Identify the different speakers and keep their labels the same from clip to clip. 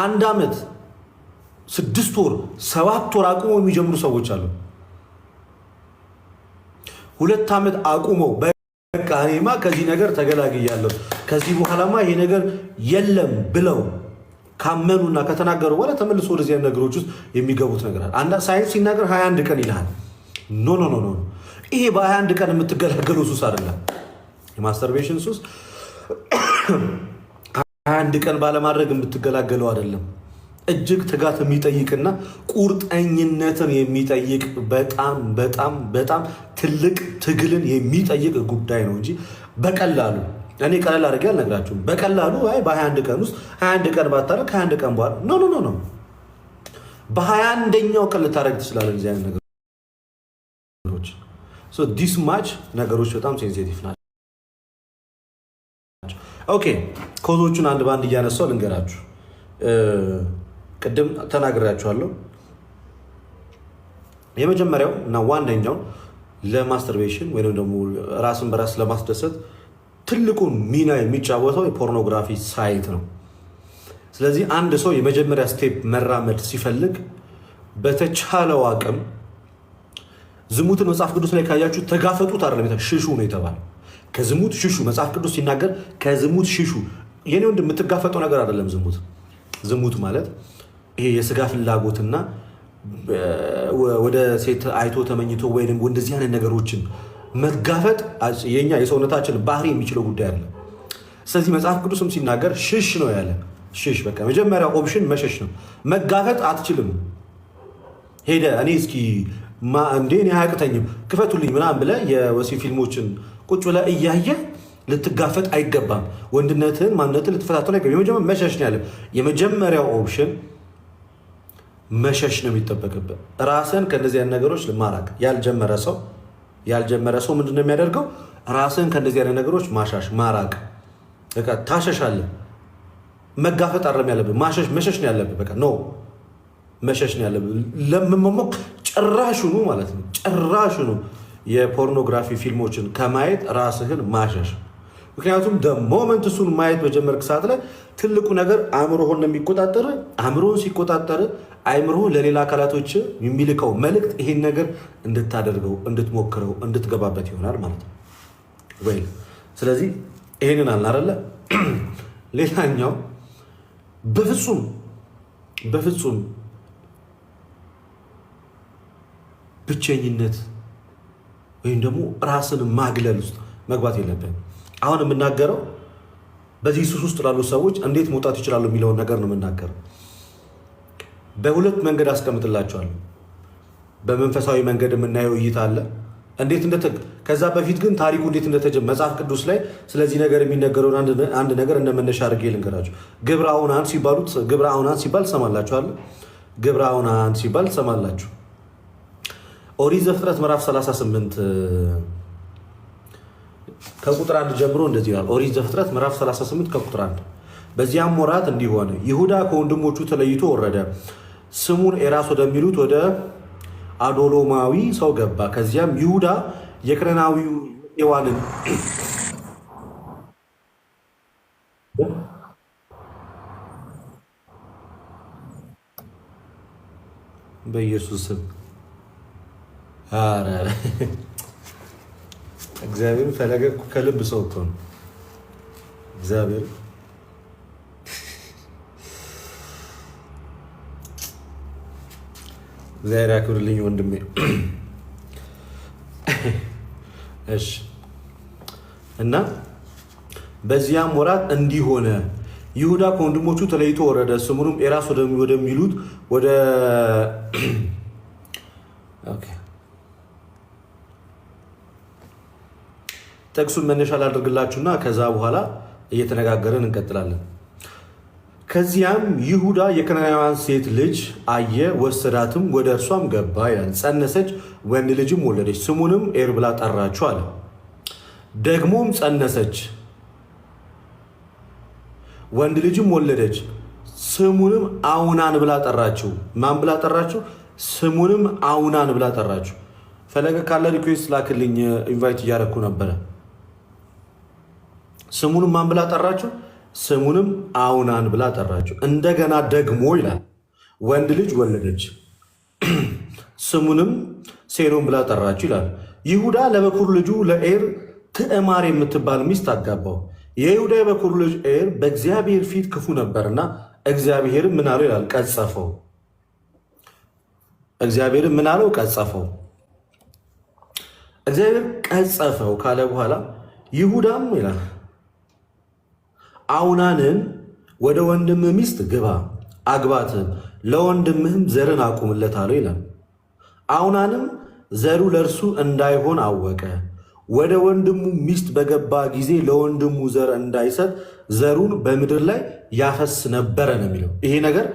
Speaker 1: 1 ዓመት 6 ወር 7 ወር አቁመው የሚጀምሩ ሰዎች አሉ። 2 ዓመት አቁመው በቃ እኔማ ከዚህ ነገር ተገላግያለሁ ከዚህ በኋላማ ይሄ ነገር የለም ብለው ካመኑና ከተናገሩ በኋላ ተመልሶ ወደዚህ ነገሮች ውስጥ የሚገቡት ነገር አለ። አንዳ ሳይንስ ሲናገር 21 ቀን ይልሃል። ኖ ኖ ኖ ኖ ይሄ በ21 ቀን የምትገላገለው ሱስ አይደለም። የማስተርቤሽን ሱስ 21 ቀን ባለማድረግ የምትገላገለው አይደለም። እጅግ ትጋት የሚጠይቅና ቁርጠኝነትን የሚጠይቅ በጣም በጣም በጣም ትልቅ ትግልን የሚጠይቅ ጉዳይ ነው እንጂ በቀላሉ እኔ ቀለል አድርጌ አልነግራችሁም። በቀላሉ በ21 ቀን ውስጥ 21 ቀን ባታረግ ከ21 ቀን በኋላ ኖ ኖ ኖ በ21ኛው ቀን ልታደርግ ትችላለህ። እዚህ አይነት ነገሮች ዲስ ማች ነገሮች በጣም ሴንሲቲቭ ናቸው። ኦኬ ኮዞቹን አንድ ባንድ እያነሳው ልንገራችሁ። ቅድም ተናግሬያችኋለሁ። የመጀመሪያው እና ዋነኛው ለማስተርቤሽን ወይም ደግሞ ራስን በራስ ለማስደሰት ትልቁን ሚና የሚጫወተው የፖርኖግራፊ ሳይት ነው። ስለዚህ አንድ ሰው የመጀመሪያ ስቴፕ መራመድ ሲፈልግ በተቻለው አቅም ዝሙትን መጽሐፍ ቅዱስ ላይ ካያችሁ ተጋፈጡት አይደለም ሽሹ ነው የተባለው። ከዝሙት ሽሹ መጽሐፍ ቅዱስ ሲናገር ከዝሙት ሽሹ። የኔ ወንድ የምትጋፈጠው ነገር አይደለም ዝሙት። ዝሙት ማለት ይሄ የስጋ ፍላጎትና ወደ ሴት አይቶ ተመኝቶ ወይም እንደዚህ አይነት ነገሮችን መጋፈጥ የኛ የሰውነታችን ባህሪ የሚችለው ጉዳይ አይደለም። ስለዚህ መጽሐፍ ቅዱስም ሲናገር ሽሽ ነው ያለ። ሽሽ በቃ መጀመሪያው ኦፕሽን መሸሽ ነው። መጋፈጥ አትችልም። ሄደ እኔ እስኪ እንዴ እኔ አያቅተኝም ክፈቱልኝ ምናምን ብለህ የወሲብ ፊልሞችን ቁጭ ብለህ እያየህ ልትጋፈጥ አይገባም። ወንድነትን ማንነትን ልትፈታተን አይገባም። የመጀመሪያው መሸሽ ነው ያለ። የመጀመሪያው ኦፕሽን መሸሽ ነው የሚጠበቅበት። ራስን ከእንደዚህ አይነት ነገሮች ማራቅ ያልጀመረ ሰው ምንድን ነው የሚያደርገው? ራስን ከእንደዚህ አይነት ነገሮች ማራቅ። በቃ ታሸሻለህ። መጋፈጥ አይደለም ያለብህ፣ መሸሽ ነው ያለብህ። በቃ ኖ መሸሽ ነው ያለብህ። ለምመሞቅ ጭራሹኑ ማለት ነው ጭራሹኑ የፖርኖግራፊ ፊልሞችን ከማየት ራስህን ማሸሽ። ምክንያቱም ሞመንት እሱን ማየት በጀመርክ ሰዓት ላይ ትልቁ ነገር አእምሮህን ነው የሚቆጣጠር። አእምሮህን ሲቆጣጠር አእምሮህ ለሌላ አካላቶች የሚልከው መልእክት ይሄን ነገር እንድታደርገው፣ እንድትሞክረው፣ እንድትገባበት ይሆናል ማለት ነው ወይ? ስለዚህ ይሄንን አልን አይደለ? ሌላኛው በፍጹም ብቸኝነት ወይም ደግሞ ራስን ማግለል ውስጥ መግባት የለብን። አሁን የምናገረው በዚህ ሱስ ውስጥ ላሉ ሰዎች እንዴት መውጣት ይችላሉ የሚለውን ነገር ነው የምናገረው። በሁለት መንገድ አስቀምጥላቸዋለሁ። በመንፈሳዊ መንገድ የምናየው እይታ አለ። ከዛ በፊት ግን ታሪኩ እንዴት እንደተጀመረ መጽሐፍ ቅዱስ ላይ ስለዚህ ነገር የሚነገረውን አንድ ነገር እንደመነሻ አድርጌ ልንገራችሁ። ግብረ አውናን ሲባል ትሰማላችኋል። ግብረ አውናን ሲባል ትሰማላችሁ። ኦሪት ዘፍጥረት ምዕራፍ 38 ከቁጥር 1 ጀምሮ እንደዚህ ይላል። ኦሪት ዘፍጥረት ምዕራፍ 38 ከቁጥር 1 በዚያም ወራት እንዲህ ሆነ፣ ይሁዳ ከወንድሞቹ ተለይቶ ወረደ፣ ስሙን ኤራስ ወደሚሉት ወደ አዶሎማዊ ሰው ገባ። ከዚያም ይሁዳ የከነዓናዊው ሔዋንን በኢየሱስ ስም እግዚአብሔር ፈለገ ከልብ ሰው እኮ ነው። እግዚአብሔር ያክብርልኝ ወንድሜ። እሺ እና በዚያም ወራት እንዲህ ሆነ፣ ይሁዳ ከወንድሞቹ ተለይቶ ወረደ፣ ስሙንም ኤራስ ወደሚሉት ወደ ጥቅሱን መነሻ ላድርግላችሁና ከዛ በኋላ እየተነጋገርን እንቀጥላለን። ከዚያም ይሁዳ የከነዓናውያን ሴት ልጅ አየ፣ ወሰዳትም፣ ወደ እርሷም ገባ ይላል። ጸነሰች፣ ወንድ ልጅም ወለደች፣ ስሙንም ኤር ብላ ጠራችው አለ። ደግሞም ጸነሰች፣ ወንድ ልጅም ወለደች፣ ስሙንም አውናን ብላ ጠራችው። ማን ብላ ጠራችው? ስሙንም አውናን ብላ ጠራችው። ፈለገ ካለ ሪኩዌስት ላክልኝ፣ ኢንቫይት እያደረኩ ነበረ። ስሙንም ማን ብላ ጠራችው? ስሙንም አውናን ብላ ጠራችው። እንደገና ደግሞ ይላል ወንድ ልጅ ወለደች፣ ስሙንም ሴሎም ብላ ጠራችው ይላል። ይሁዳ ለበኩር ልጁ ለኤር ትዕማር የምትባል ሚስት አጋባው። የይሁዳ የበኩር ልጅ ኤር በእግዚአብሔር ፊት ክፉ ነበርና እግዚአብሔርም ምን አለው ይላል ቀጸፈው። እግዚአብሔርም ምን አለው ቀጸፈው። እግዚአብሔር ቀጸፈው ካለ በኋላ ይሁዳም ይላል አውናንን ወደ ወንድም ሚስት ግባ አግባትም፣ ለወንድምህም ዘርን አቁምለት አለው ይላል። አውናንም ዘሩ ለእርሱ እንዳይሆን አወቀ። ወደ ወንድሙ ሚስት በገባ ጊዜ ለወንድሙ ዘር እንዳይሰጥ ዘሩን በምድር ላይ ያፈስ ነበረ ነው የሚለው። ይሄ ነገር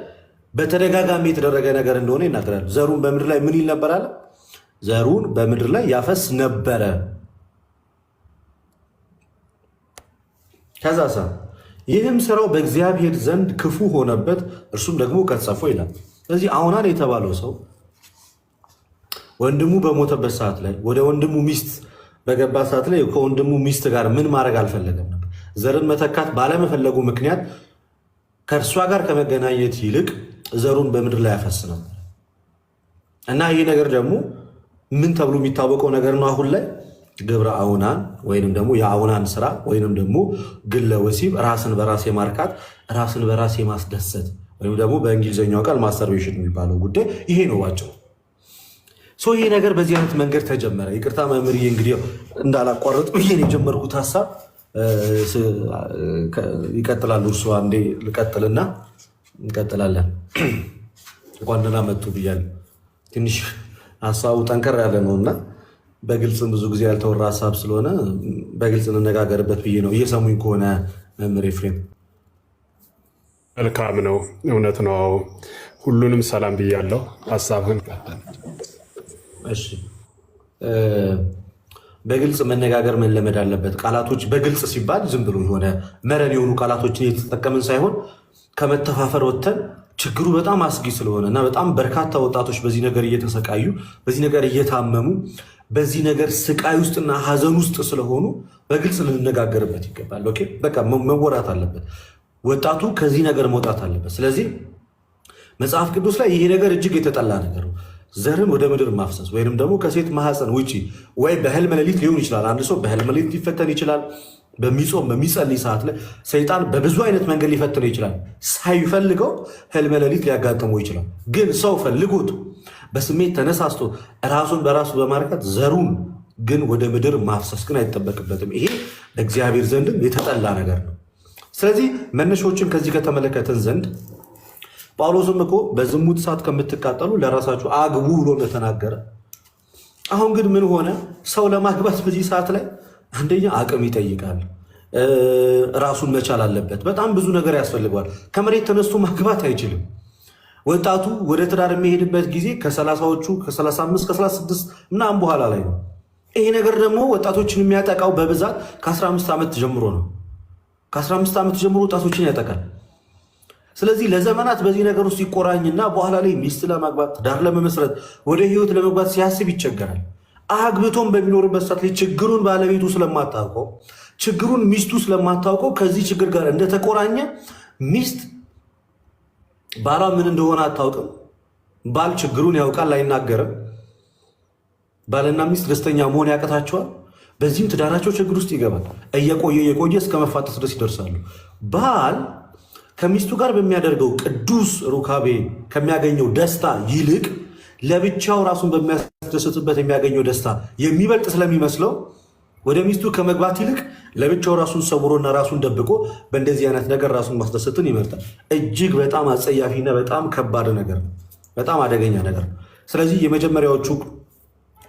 Speaker 1: በተደጋጋሚ የተደረገ ነገር እንደሆነ ይናገራል። ዘሩን በምድር ላይ ምን ይል ነበር አለ? ዘሩን በምድር ላይ ያፈስ ነበረ። ከዛ ይህም ስራው በእግዚአብሔር ዘንድ ክፉ ሆነበት፣ እርሱም ደግሞ ቀጸፎ ይላል። ስለዚህ አውናን የተባለው ሰው ወንድሙ በሞተበት ሰዓት ላይ ወደ ወንድሙ ሚስት በገባ ሰዓት ላይ ከወንድሙ ሚስት ጋር ምን ማድረግ አልፈለገም ነበር። ዘርን መተካት ባለመፈለጉ ምክንያት ከእርሷ ጋር ከመገናኘት ይልቅ ዘሩን በምድር ላይ ያፈስ ነበር እና ይህ ነገር ደግሞ ምን ተብሎ የሚታወቀው ነገር ነው? አሁን ላይ ግብረ አውናን ወይንም ደግሞ የአውናን ስራ ወይንም ደግሞ ግለ ወሲብ፣ ራስን በራስ የማርካት ራስን በራስ የማስደሰት ወይም ደግሞ በእንግሊዝኛው ቃል ማስተርቤሽን የሚባለው ጉዳይ ይሄ ነው ባጭሩ። ይህ ነገር በዚህ አይነት መንገድ ተጀመረ። ይቅርታ መምህር እንግዲህ እንዳላቋረጥ ብዬን የጀመርኩት ሀሳብ ይቀጥላሉ። እርሱ አንዴ ልቀጥልና እንቀጥላለን። እንኳን ደህና መጡ ብያለሁ። ትንሽ ሀሳቡ ጠንከር ያለ ነው እና በግልጽም ብዙ ጊዜ ያልተወራ ሀሳብ ስለሆነ በግልጽ እንነጋገርበት ብዬ ነው። እየሰሙኝ ከሆነ መምህር ኤፍሬም?
Speaker 2: መልካም ነው፣ እውነት ነው። ሁሉንም ሰላም ብያለሁ። ሀሳብህን ቀጥል።
Speaker 1: እሺ፣ በግልጽ መነጋገር መለመድ አለበት። ቃላቶች በግልጽ ሲባል ዝም ብሎ የሆነ መረን የሆኑ ቃላቶችን እየተጠቀምን ሳይሆን ከመተፋፈር ወጥተን ችግሩ በጣም አስጊ ስለሆነ እና በጣም በርካታ ወጣቶች በዚህ ነገር እየተሰቃዩ በዚህ ነገር እየታመሙ በዚህ ነገር ስቃይ ውስጥና ሀዘን ውስጥ ስለሆኑ በግልጽ ልንነጋገርበት ይገባል። ኦኬ፣ በቃ መወራት አለበት። ወጣቱ ከዚህ ነገር መውጣት አለበት። ስለዚህ መጽሐፍ ቅዱስ ላይ ይሄ ነገር እጅግ የተጠላ ነገር ነው። ዘርን ወደ ምድር ማፍሰስ ወይንም ደግሞ ከሴት ማህፀን ውጭ ወይ በህልም ሌሊት ሊሆን ይችላል። አንድ ሰው በህልም ሌሊት ሊፈተን ይችላል። በሚጾም በሚጸልይ ሰዓት ላይ ሰይጣን በብዙ አይነት መንገድ ሊፈትነው ይችላል። ሳይፈልገው ህልም ሌሊት ሊያጋጥመው ይችላል። ግን ሰው ፈልጎት በስሜት ተነሳስቶ ራሱን በራሱ በማርካት ዘሩን ግን ወደ ምድር ማፍሰስ ግን አይጠበቅበትም። ይሄ እግዚአብሔር ዘንድም የተጠላ ነገር ነው። ስለዚህ መነሾችን ከዚህ ከተመለከትን ዘንድ ጳውሎስም እኮ በዝሙት እሳት ከምትቃጠሉ ለራሳችሁ አግቡ ብሎ እንደተናገረ፣ አሁን ግን ምን ሆነ? ሰው ለማግባት በዚህ ሰዓት ላይ አንደኛ አቅም ይጠይቃል። ራሱን መቻል አለበት። በጣም ብዙ ነገር ያስፈልገዋል። ከመሬት ተነስቶ ማግባት አይችልም። ወጣቱ ወደ ትዳር የሚሄድበት ጊዜ ከ30ዎቹ ከ35 ከ36 ምናምን በኋላ ላይ ነው። ይሄ ነገር ደግሞ ወጣቶችን የሚያጠቃው በብዛት ከ15 ዓመት ጀምሮ ነው። ከ15 ዓመት ጀምሮ ወጣቶችን ያጠቃል። ስለዚህ ለዘመናት በዚህ ነገር ውስጥ ይቆራኝና በኋላ ላይ ሚስት ለማግባት ትዳር ለመመስረት ወደ ህይወት ለመግባት ሲያስብ ይቸገራል። አግብቶም በሚኖርበት ሰዓት ላይ ችግሩን ባለቤቱ ስለማታውቀው ችግሩን ሚስቱ ስለማታውቀው ከዚህ ችግር ጋር እንደተቆራኘ ሚስት ባሏ ምን እንደሆነ አታውቅም። ባል ችግሩን ያውቃል፣ አይናገርም። ባልና ሚስት ደስተኛ መሆን ያቀታቸዋል። በዚህም ትዳራቸው ችግር ውስጥ ይገባል። እየቆየ እስከ መፋጠስ ድረስ ይደርሳሉ። ባል ከሚስቱ ጋር በሚያደርገው ቅዱስ ሩካቤ ከሚያገኘው ደስታ ይልቅ ለብቻው ራሱን በሚያስደስትበት የሚያገኘው ደስታ የሚበልጥ ስለሚመስለው ወደ ሚስቱ ከመግባት ይልቅ ለብቻው ራሱን ሰውሮና ራሱን ደብቆ በእንደዚህ አይነት ነገር ራሱን ማስደሰትን ይመርጣል። እጅግ በጣም አጸያፊና በጣም ከባድ ነገር ነው። በጣም አደገኛ ነገር ነው። ስለዚህ የመጀመሪያዎቹ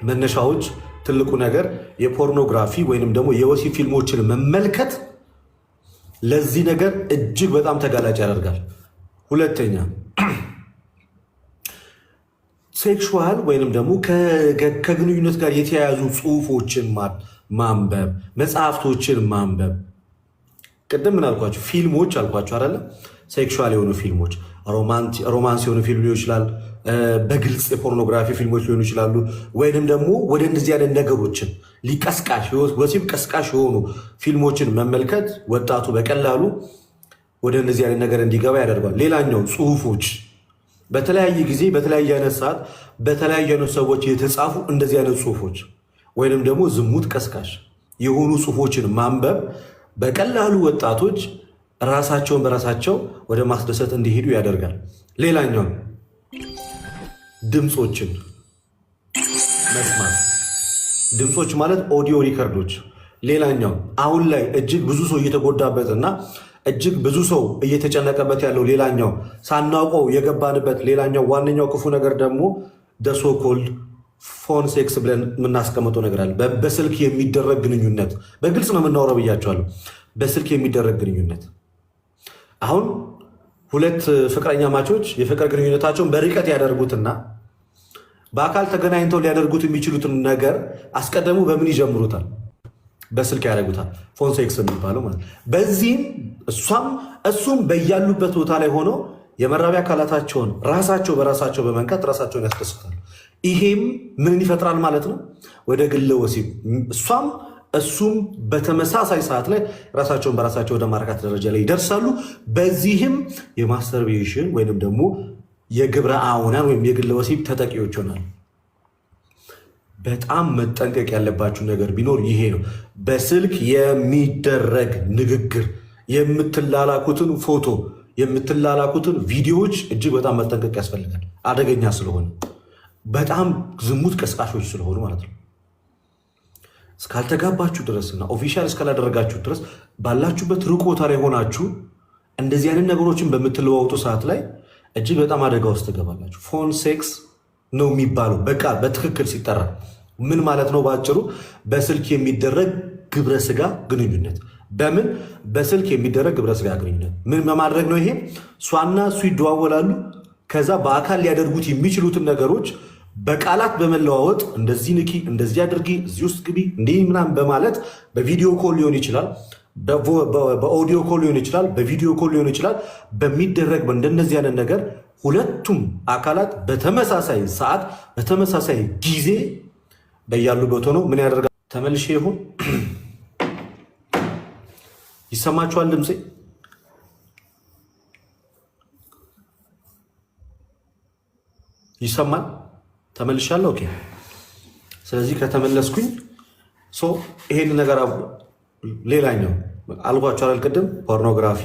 Speaker 1: መነሻዎች ትልቁ ነገር የፖርኖግራፊ ወይንም ደግሞ የወሲብ ፊልሞችን መመልከት ለዚህ ነገር እጅግ በጣም ተጋላጭ ያደርጋል። ሁለተኛ ሴክሹዋል ወይንም ደግሞ ከግንኙነት ጋር የተያያዙ ጽሁፎችን ማንበብ፣ መጽሐፍቶችን ማንበብ። ቅድም ምን አልኳቸው? ፊልሞች አልኳቸው አይደለ? ሴክሹዋል የሆኑ ፊልሞች፣ ሮማንስ የሆኑ ፊልም ሊሆን ይችላል። በግልጽ የፖርኖግራፊ ፊልሞች ሊሆኑ ይችላሉ። ወይንም ደግሞ ወደ እንደዚህ አይነት ነገሮችን ወሲብ ቀስቃሽ የሆኑ ፊልሞችን መመልከት ወጣቱ በቀላሉ ወደ እነዚህ አይነት ነገር እንዲገባ ያደርጋል። ሌላኛው ጽሁፎች በተለያየ ጊዜ በተለያየ አይነት ሰዓት በተለያየ አይነት ሰዎች የተጻፉ እንደዚህ አይነት ጽሁፎች ወይንም ደግሞ ዝሙት ቀስቃሽ የሆኑ ጽሁፎችን ማንበብ በቀላሉ ወጣቶች ራሳቸውን በራሳቸው ወደ ማስደሰት እንዲሄዱ ያደርጋል። ሌላኛው ድምፆችን መስማት፣ ድምፆች ማለት ኦዲዮ ሪከርዶች። ሌላኛው አሁን ላይ እጅግ ብዙ ሰው እየተጎዳበትና እጅግ ብዙ ሰው እየተጨነቀበት ያለው ሌላኛው ሳናውቀው የገባንበት ሌላኛው ዋነኛው ክፉ ነገር ደግሞ ደሶኮልድ ፎን ሴክስ ብለን የምናስቀምጠው ነገር አለ። በስልክ የሚደረግ ግንኙነት በግልጽ ነው የምናወራው ብያቸዋለሁ። በስልክ የሚደረግ ግንኙነት አሁን ሁለት ፍቅረኛ ማቾች የፍቅር ግንኙነታቸውን በርቀት ያደርጉትና በአካል ተገናኝተው ሊያደርጉት የሚችሉትን ነገር አስቀደሙ በምን ይጀምሩታል? በስልክ ያደርጉታል። ፎን ሴክስ የሚባለው ማለት። በዚህም እሱም በያሉበት ቦታ ላይ ሆኖ የመራቢያ አካላታቸውን ራሳቸው በራሳቸው በመንካት ራሳቸውን ያስደስታሉ። ይሄም ምን ይፈጥራል ማለት ነው? ወደ ግለ ወሲብ እሱም በተመሳሳይ ሰዓት ላይ ራሳቸውን በራሳቸው ወደ ማረካት ደረጃ ላይ ይደርሳሉ። በዚህም የማስተርቤሽን ወይንም ደግሞ የግብረ አውናን ወይም የግለ ወሲብ ተጠቂዎች ይሆናል። በጣም መጠንቀቅ ያለባችሁ ነገር ቢኖር ይሄ ነው። በስልክ የሚደረግ ንግግር፣ የምትላላኩትን ፎቶ፣ የምትላላኩትን ቪዲዮዎች እጅግ በጣም መጠንቀቅ ያስፈልጋል። አደገኛ ስለሆነ በጣም ዝሙት ቀስቃሾች ስለሆኑ ማለት ነው። እስካልተጋባችሁ ድረስና ኦፊሻል እስካላደረጋችሁ ድረስ ባላችሁበት ሩቅ ቦታ ላይ ሆናችሁ እንደዚህ አይነት ነገሮችን በምትለዋውጡ ሰዓት ላይ እጅግ በጣም አደጋ ውስጥ ትገባላችሁ። ፎን ሴክስ ነው የሚባለው በቃ በትክክል ሲጠራ ምን ማለት ነው? በአጭሩ በስልክ የሚደረግ ግብረ ስጋ ግንኙነት። በምን በስልክ የሚደረግ ግብረ ስጋ ግንኙነት ምን በማድረግ ነው? ይሄ እሷና እሱ ይደዋወላሉ። ከዛ በአካል ሊያደርጉት የሚችሉትን ነገሮች በቃላት በመለዋወጥ እንደዚህ ንኪ፣ እንደዚህ አድርጊ፣ እዚህ ውስጥ ግቢ፣ እንዲህ ምናምን በማለት በቪዲዮ ኮል ሊሆን ይችላል፣ በኦዲዮ ኮል ሊሆን ይችላል፣ በቪዲዮ ኮል ሊሆን ይችላል። በሚደረግ እንደነዚህ አይነት ነገር ሁለቱም አካላት በተመሳሳይ ሰዓት በተመሳሳይ ጊዜ በያሉበት ሆነው ምን ያደርጋል? ተመልሼ ይሁን ይሰማችኋል? ድምፄ ይሰማል? ተመልሻለሁ። ኦኬ። ስለዚህ ከተመለስኩኝ ይሄን ነገር ሌላኛው አልኳችሁ አይደል? ቅድም ፖርኖግራፊ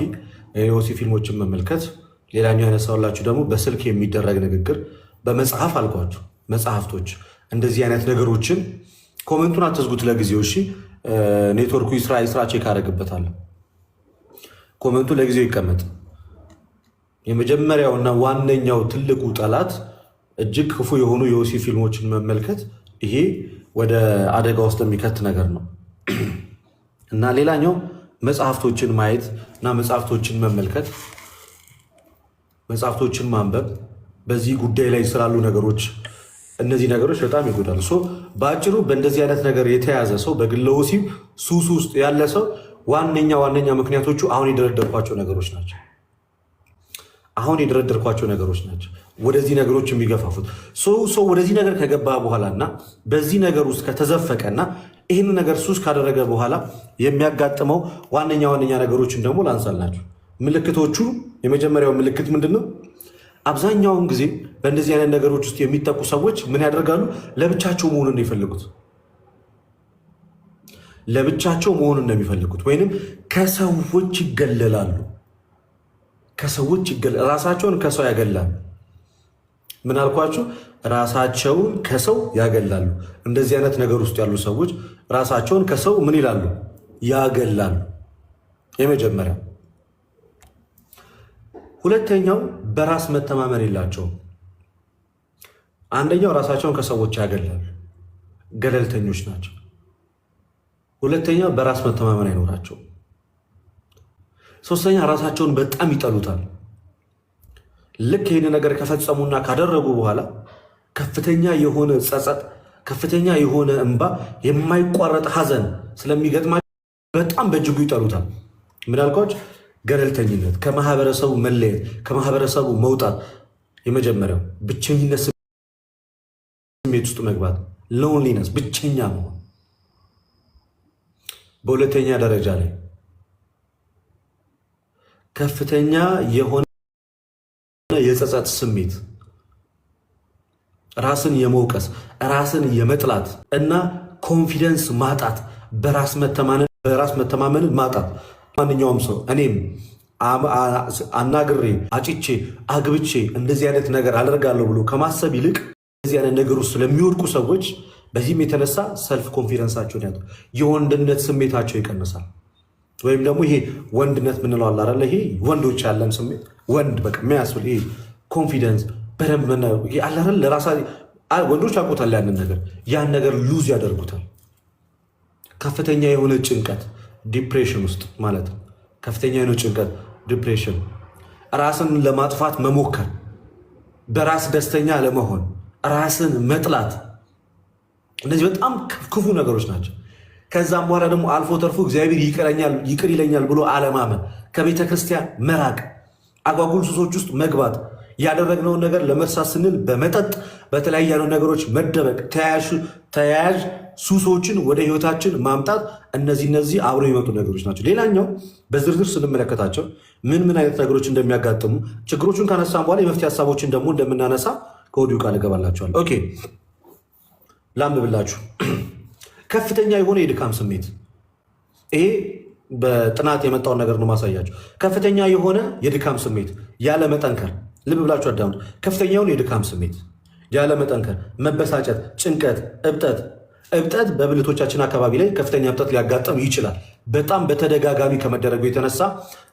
Speaker 1: የኦሲ ፊልሞችን መመልከት፣ ሌላኛው ያነሳውላችሁ ደግሞ በስልክ የሚደረግ ንግግር፣ በመጽሐፍ አልኳችሁ መጽሐፍቶች፣ እንደዚህ አይነት ነገሮችን ኮሜንቱን አትዝጉት ለጊዜው እሺ። ኔትወርኩ ይስራ ቼክ አደርግበታለሁ። ኮሜንቱ ለጊዜው ይቀመጥ። የመጀመሪያውና ዋነኛው ትልቁ ጠላት እጅግ ክፉ የሆኑ የኦሲ ፊልሞችን መመልከት፣ ይሄ ወደ አደጋ ውስጥ የሚከት ነገር ነው እና ሌላኛው መጽሐፍቶችን ማየት እና መጽሐፍቶችን መመልከት፣ መጽሐፍቶችን ማንበብ፣ በዚህ ጉዳይ ላይ ስላሉ ነገሮች እነዚህ ነገሮች በጣም ይጎዳሉ። በአጭሩ በእንደዚህ አይነት ነገር የተያዘ ሰው በግለ ወሲብ ሱስ ውስጥ ያለ ሰው ዋነኛ ምክንያቶቹ አሁን የደረደርኳቸው ነገሮች ናቸው። ወደዚህ ነገሮች የሚገፋፉት ሰው ወደዚህ ነገር ከገባ በኋላ እና በዚህ ነገር ውስጥ ከተዘፈቀና ይህን ነገር ሱስ ካደረገ በኋላ የሚያጋጥመው ዋነኛ ነገሮችን ደግሞ ላንሳላችሁ። ምልክቶቹ የመጀመሪያው ምልክት ምንድን ነው? አብዛኛውን ጊዜ በእንደዚህ አይነት ነገሮች ውስጥ የሚጠቁ ሰዎች ምን ያደርጋሉ? ለብቻቸው መሆኑን ነው የፈለጉት። ለብቻቸው መሆኑን ነው የሚፈልጉት፣ ወይንም ከሰዎች ይገለላሉ። ራሳቸውን ከሰው ያገላሉ። ምን አልኳችሁ? ራሳቸውን ከሰው ያገላሉ። እንደዚህ አይነት ነገር ውስጥ ያሉ ሰዎች ራሳቸውን ከሰው ምን ይላሉ? ያገላሉ። የመጀመሪያው። ሁለተኛው በራስ መተማመን የላቸውም። አንደኛው ራሳቸውን ከሰዎች ያገላሉ፣ ገለልተኞች ናቸው። ሁለተኛው በራስ መተማመን አይኖራቸውም። ሶስተኛ ራሳቸውን በጣም ይጠሉታል። ልክ ይህን ነገር ከፈጸሙና ካደረጉ በኋላ ከፍተኛ የሆነ ጸጸት፣ ከፍተኛ የሆነ እንባ፣ የማይቋረጥ ሐዘን ስለሚገጥማቸው በጣም በእጅጉ ይጠሉታል። ምን አልኳችሁ? ገለልተኝነት፣ ከማህበረሰቡ መለየት፣ ከማህበረሰቡ መውጣት። የመጀመሪያው ብቸኝነት ስሜት ውስጥ መግባት፣ ሎንሊነስ፣ ብቸኛ መሆን። በሁለተኛ ደረጃ ላይ ከፍተኛ የሆነ የጸጸት ስሜት፣ ራስን የመውቀስ ራስን የመጥላት እና ኮንፊደንስ ማጣት፣ በራስ መተማመንን ማጣት። ማንኛውም ሰው እኔም አናግሬ አጭቼ አግብቼ እንደዚህ አይነት ነገር አደርጋለሁ ብሎ ከማሰብ ይልቅ እንደዚህ አይነት ነገር ውስጥ ለሚወድቁ ሰዎች በዚህም የተነሳ ሰልፍ ኮንፊደንሳቸውን ያጡ፣ የወንድነት ስሜታቸው ይቀንሳል። ወይም ደግሞ ይሄ ወንድነት ምንለው አለ አይደለ? ይሄ ወንዶች ያለን ስሜት ወንድ በቃ የሚያስብል ይሄ ኮንፊደንስ በደንብ አለ አይደል? ለራሳ ወንዶች ያውቁታል ያንን ነገር፣ ያን ነገር ሉዝ ያደርጉታል። ከፍተኛ የሆነ ጭንቀት ዲፕሬሽን ውስጥ ማለት ነው። ከፍተኛ የሆነ ጭንቀት ዲፕሬሽን፣ ራስን ለማጥፋት መሞከር፣ በራስ ደስተኛ ለመሆን፣ ራስን መጥላት፣ እነዚህ በጣም ክፉ ነገሮች ናቸው። ከዛም በኋላ ደግሞ አልፎ ተርፎ እግዚአብሔር ይቅር ይለኛል ብሎ አለማመን፣ ከቤተ ክርስቲያን መራቅ፣ አጓጉል ሱሶች ውስጥ መግባት፣ ያደረግነውን ነገር ለመርሳት ስንል በመጠጥ በተለያዩ ነገሮች መደበቅ፣ ተያያዥ ሱሶችን ወደ ህይወታችን ማምጣት፣ እነዚህ አብረው የመጡ ነገሮች ናቸው። ሌላኛው በዝርዝር ስንመለከታቸው ምን አይነት ነገሮች እንደሚያጋጥሙ ችግሮቹን ካነሳን በኋላ የመፍትሄ ሀሳቦችን ደግሞ እንደምናነሳ ከወዲሁ ቃል እገባላችኋለሁ። ኦኬ ላንብብላችሁ። ከፍተኛ የሆነ የድካም ስሜት፣ ይሄ በጥናት የመጣውን ነገር ነው ማሳያቸው። ከፍተኛ የሆነ የድካም ስሜት ያለ መጠንከር፣ ልብ ብላችሁ አዳምጡ። ከፍተኛ የሆነ የድካም ስሜት ያለ መጠንከር፣ መበሳጨት፣ ጭንቀት፣ እብጠት በብልቶቻችን አካባቢ ላይ ከፍተኛ እብጠት ሊያጋጥም ይችላል። በጣም በተደጋጋሚ ከመደረጉ የተነሳ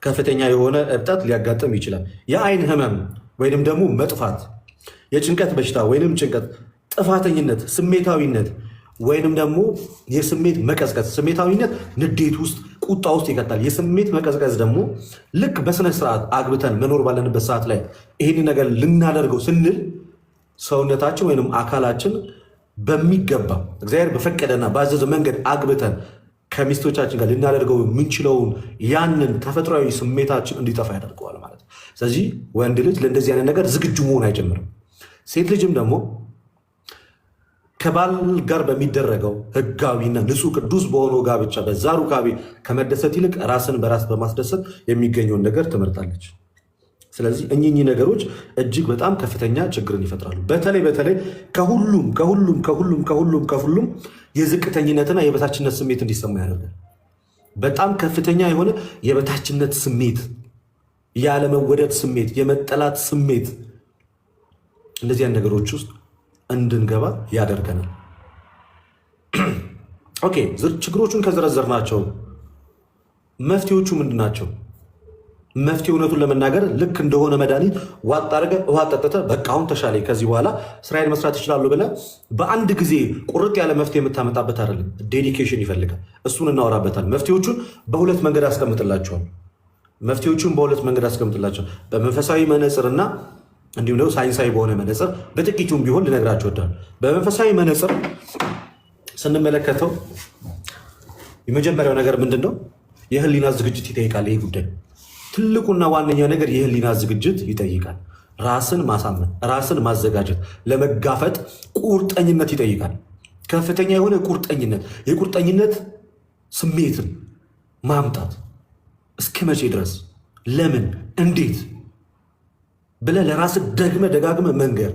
Speaker 1: ከፍተኛ የሆነ እብጠት ሊያጋጥም ይችላል። የአይን ህመም ወይንም ደግሞ መጥፋት፣ የጭንቀት በሽታ ወይንም ጭንቀት፣ ጥፋተኝነት፣ ስሜታዊነት ወይንም ደግሞ የስሜት መቀዝቀዝ። ስሜታዊነት ንዴት ውስጥ ቁጣ ውስጥ ይከታል። የስሜት መቀዝቀዝ ደግሞ ልክ በስነ ስርዓት አግብተን መኖር ባለንበት ሰዓት ላይ ይህን ነገር ልናደርገው ስንል ሰውነታችን ወይንም አካላችን በሚገባ እግዚአብሔር በፈቀደና ባዘዘ መንገድ አግብተን ከሚስቶቻችን ጋር ልናደርገው የምንችለውን ያንን ተፈጥሯዊ ስሜታችን እንዲጠፋ ያደርገዋል ማለት ነው። ስለዚህ ወንድ ልጅ ለእንደዚህ አይነት ነገር ዝግጁ መሆን አይጀምርም። ሴት ልጅም ደግሞ ከባል ጋር በሚደረገው ህጋዊና ንጹህ ቅዱስ በሆነው ጋብቻ በዛ ሩካቤ ከመደሰት ይልቅ ራስን በራስ በማስደሰት የሚገኘውን ነገር ትመርጣለች። ስለዚህ እኚህ ነገሮች እጅግ በጣም ከፍተኛ ችግርን ይፈጥራሉ። በተለይ ከሁሉም የዝቅተኝነትና የበታችነት ስሜት እንዲሰማ ያደርጋል። በጣም ከፍተኛ የሆነ የበታችነት ስሜት፣ ያለመወደድ ስሜት፣ የመጠላት ስሜት፣ እነዚያን ነገሮች ውስጥ እንድንገባ ያደርገናል። ኦኬ ችግሮቹን ከዘረዘርናቸው መፍትሄዎቹ ምንድን ናቸው? መፍትሄ እውነቱን ለመናገር ልክ እንደሆነ መድኃኒት ዋጥ አድርገህ ውሃ ጠጥተህ በቃ አሁን ተሻለኝ ከዚህ በኋላ ስራዬን መስራት ይችላሉ ብለህ በአንድ ጊዜ ቁርጥ ያለ መፍትሄ የምታመጣበት አይደለም። ዴዲኬሽን ይፈልጋል። እሱን እናወራበታል። መፍትሄዎቹን በሁለት መንገድ አስቀምጥላቸዋል። በመንፈሳዊ መነጽርና እንዲሁም ደግሞ ሳይንሳዊ በሆነ መነጽር በጥቂቱም ቢሆን ልነግራቸው ወዳል። በመንፈሳዊ መነጽር ስንመለከተው የመጀመሪያው ነገር ምንድን ነው? የህሊና ዝግጅት ይጠይቃል። ይህ ጉዳይ ትልቁና ዋነኛው ነገር የህሊና ዝግጅት ይጠይቃል። ራስን ማሳመን፣ ራስን ማዘጋጀት፣ ለመጋፈጥ ቁርጠኝነት ይጠይቃል። ከፍተኛ የሆነ ቁርጠኝነት፣ የቁርጠኝነት ስሜትን ማምጣት እስከ መቼ ድረስ፣ ለምን፣ እንዴት ብለህ ለራስህ ደጋግመህ መንገር፣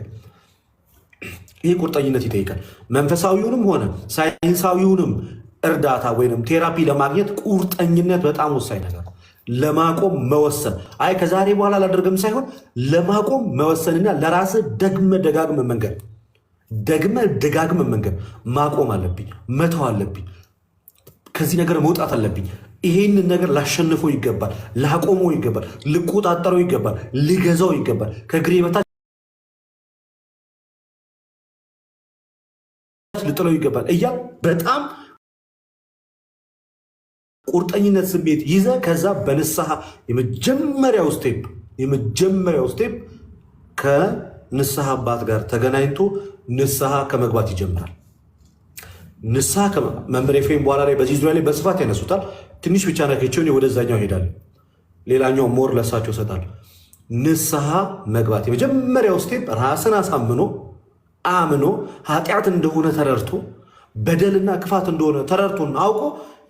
Speaker 1: ይህ ቁርጠኝነት ይጠይቃል። መንፈሳዊውንም ሆነ ሳይንሳዊውንም እርዳታ ወይም ቴራፒ ለማግኘት ቁርጠኝነት በጣም ወሳኝ ነገር። ለማቆም መወሰን፣ አይ ከዛሬ በኋላ አላደርግም ሳይሆን ለማቆም መወሰንና ለራስህ ደጋግመህ መንገር። ማቆም አለብኝ፣ መተው አለብኝ፣ ከዚህ ነገር መውጣት አለብኝ፣ ይሄንን ነገር ላሸንፈው ይገባል፣ ላቆመው ይገባል፣ ልቆጣጠረው ይገባል፣ ልገዛው ይገባል፣ ከእግሬ በታች ልጥለው ይገባል እያ በጣም ቁርጠኝነት ስሜት ይዘ ከዛ በንስሐ የመጀመሪያው ስቴፕ ከንስሐ አባት ጋር ተገናኝቶ ንስሐ ከመግባት ይጀምራል። ንስሐ መምህር ኤፍሬም በኋላ ላይ በዚህ ዙሪያ ላይ በስፋት ያነሱታል። ትንሽ ብቻ ነክቼውን ወደዛኛው ይሄዳል። ሌላኛው ሞር ለሳቸው ይሰጣል። ንስሐ መግባት የመጀመሪያው ስቴፕ ራስን አምኖ ኃጢአት እንደሆነ ተረድቶ በደልና ክፋት እንደሆነ ተረድቶና አውቆ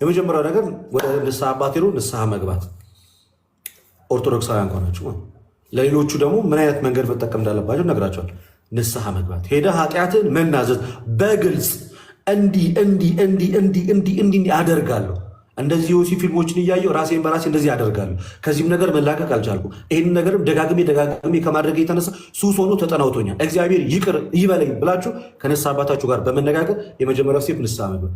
Speaker 1: የመጀመሪያው ነገር ወደ ንስሐ አባት ሄዶ ንስሐ መግባት። ኦርቶዶክሳውያን ከሆናችሁ ለሌሎቹ ደግሞ ምን አይነት መንገድ መጠቀም እንዳለባቸው ነግራቸዋል። ንስሐ መግባት፣ ሄደ ኃጢአትን መናዘዝ በግልጽ እንዲህ አደርጋለሁ። እንደዚህ የወሲ ፊልሞችን እያየሁ ራሴን በራሴ እንደዚህ አደርጋለሁ። ከዚህም ነገር መላቀቅ አልቻልኩም። ይህን ነገርም ደጋግሜ ከማድረግ የተነሳ ሱስ ሆኖ ተጠናውቶኛል። እግዚአብሔር ይቅር ይበለኝ ብላችሁ ከንስሐ አባታችሁ ጋር በመነጋገር የመጀመሪያው ስቴፕ ንስሐ መግባት።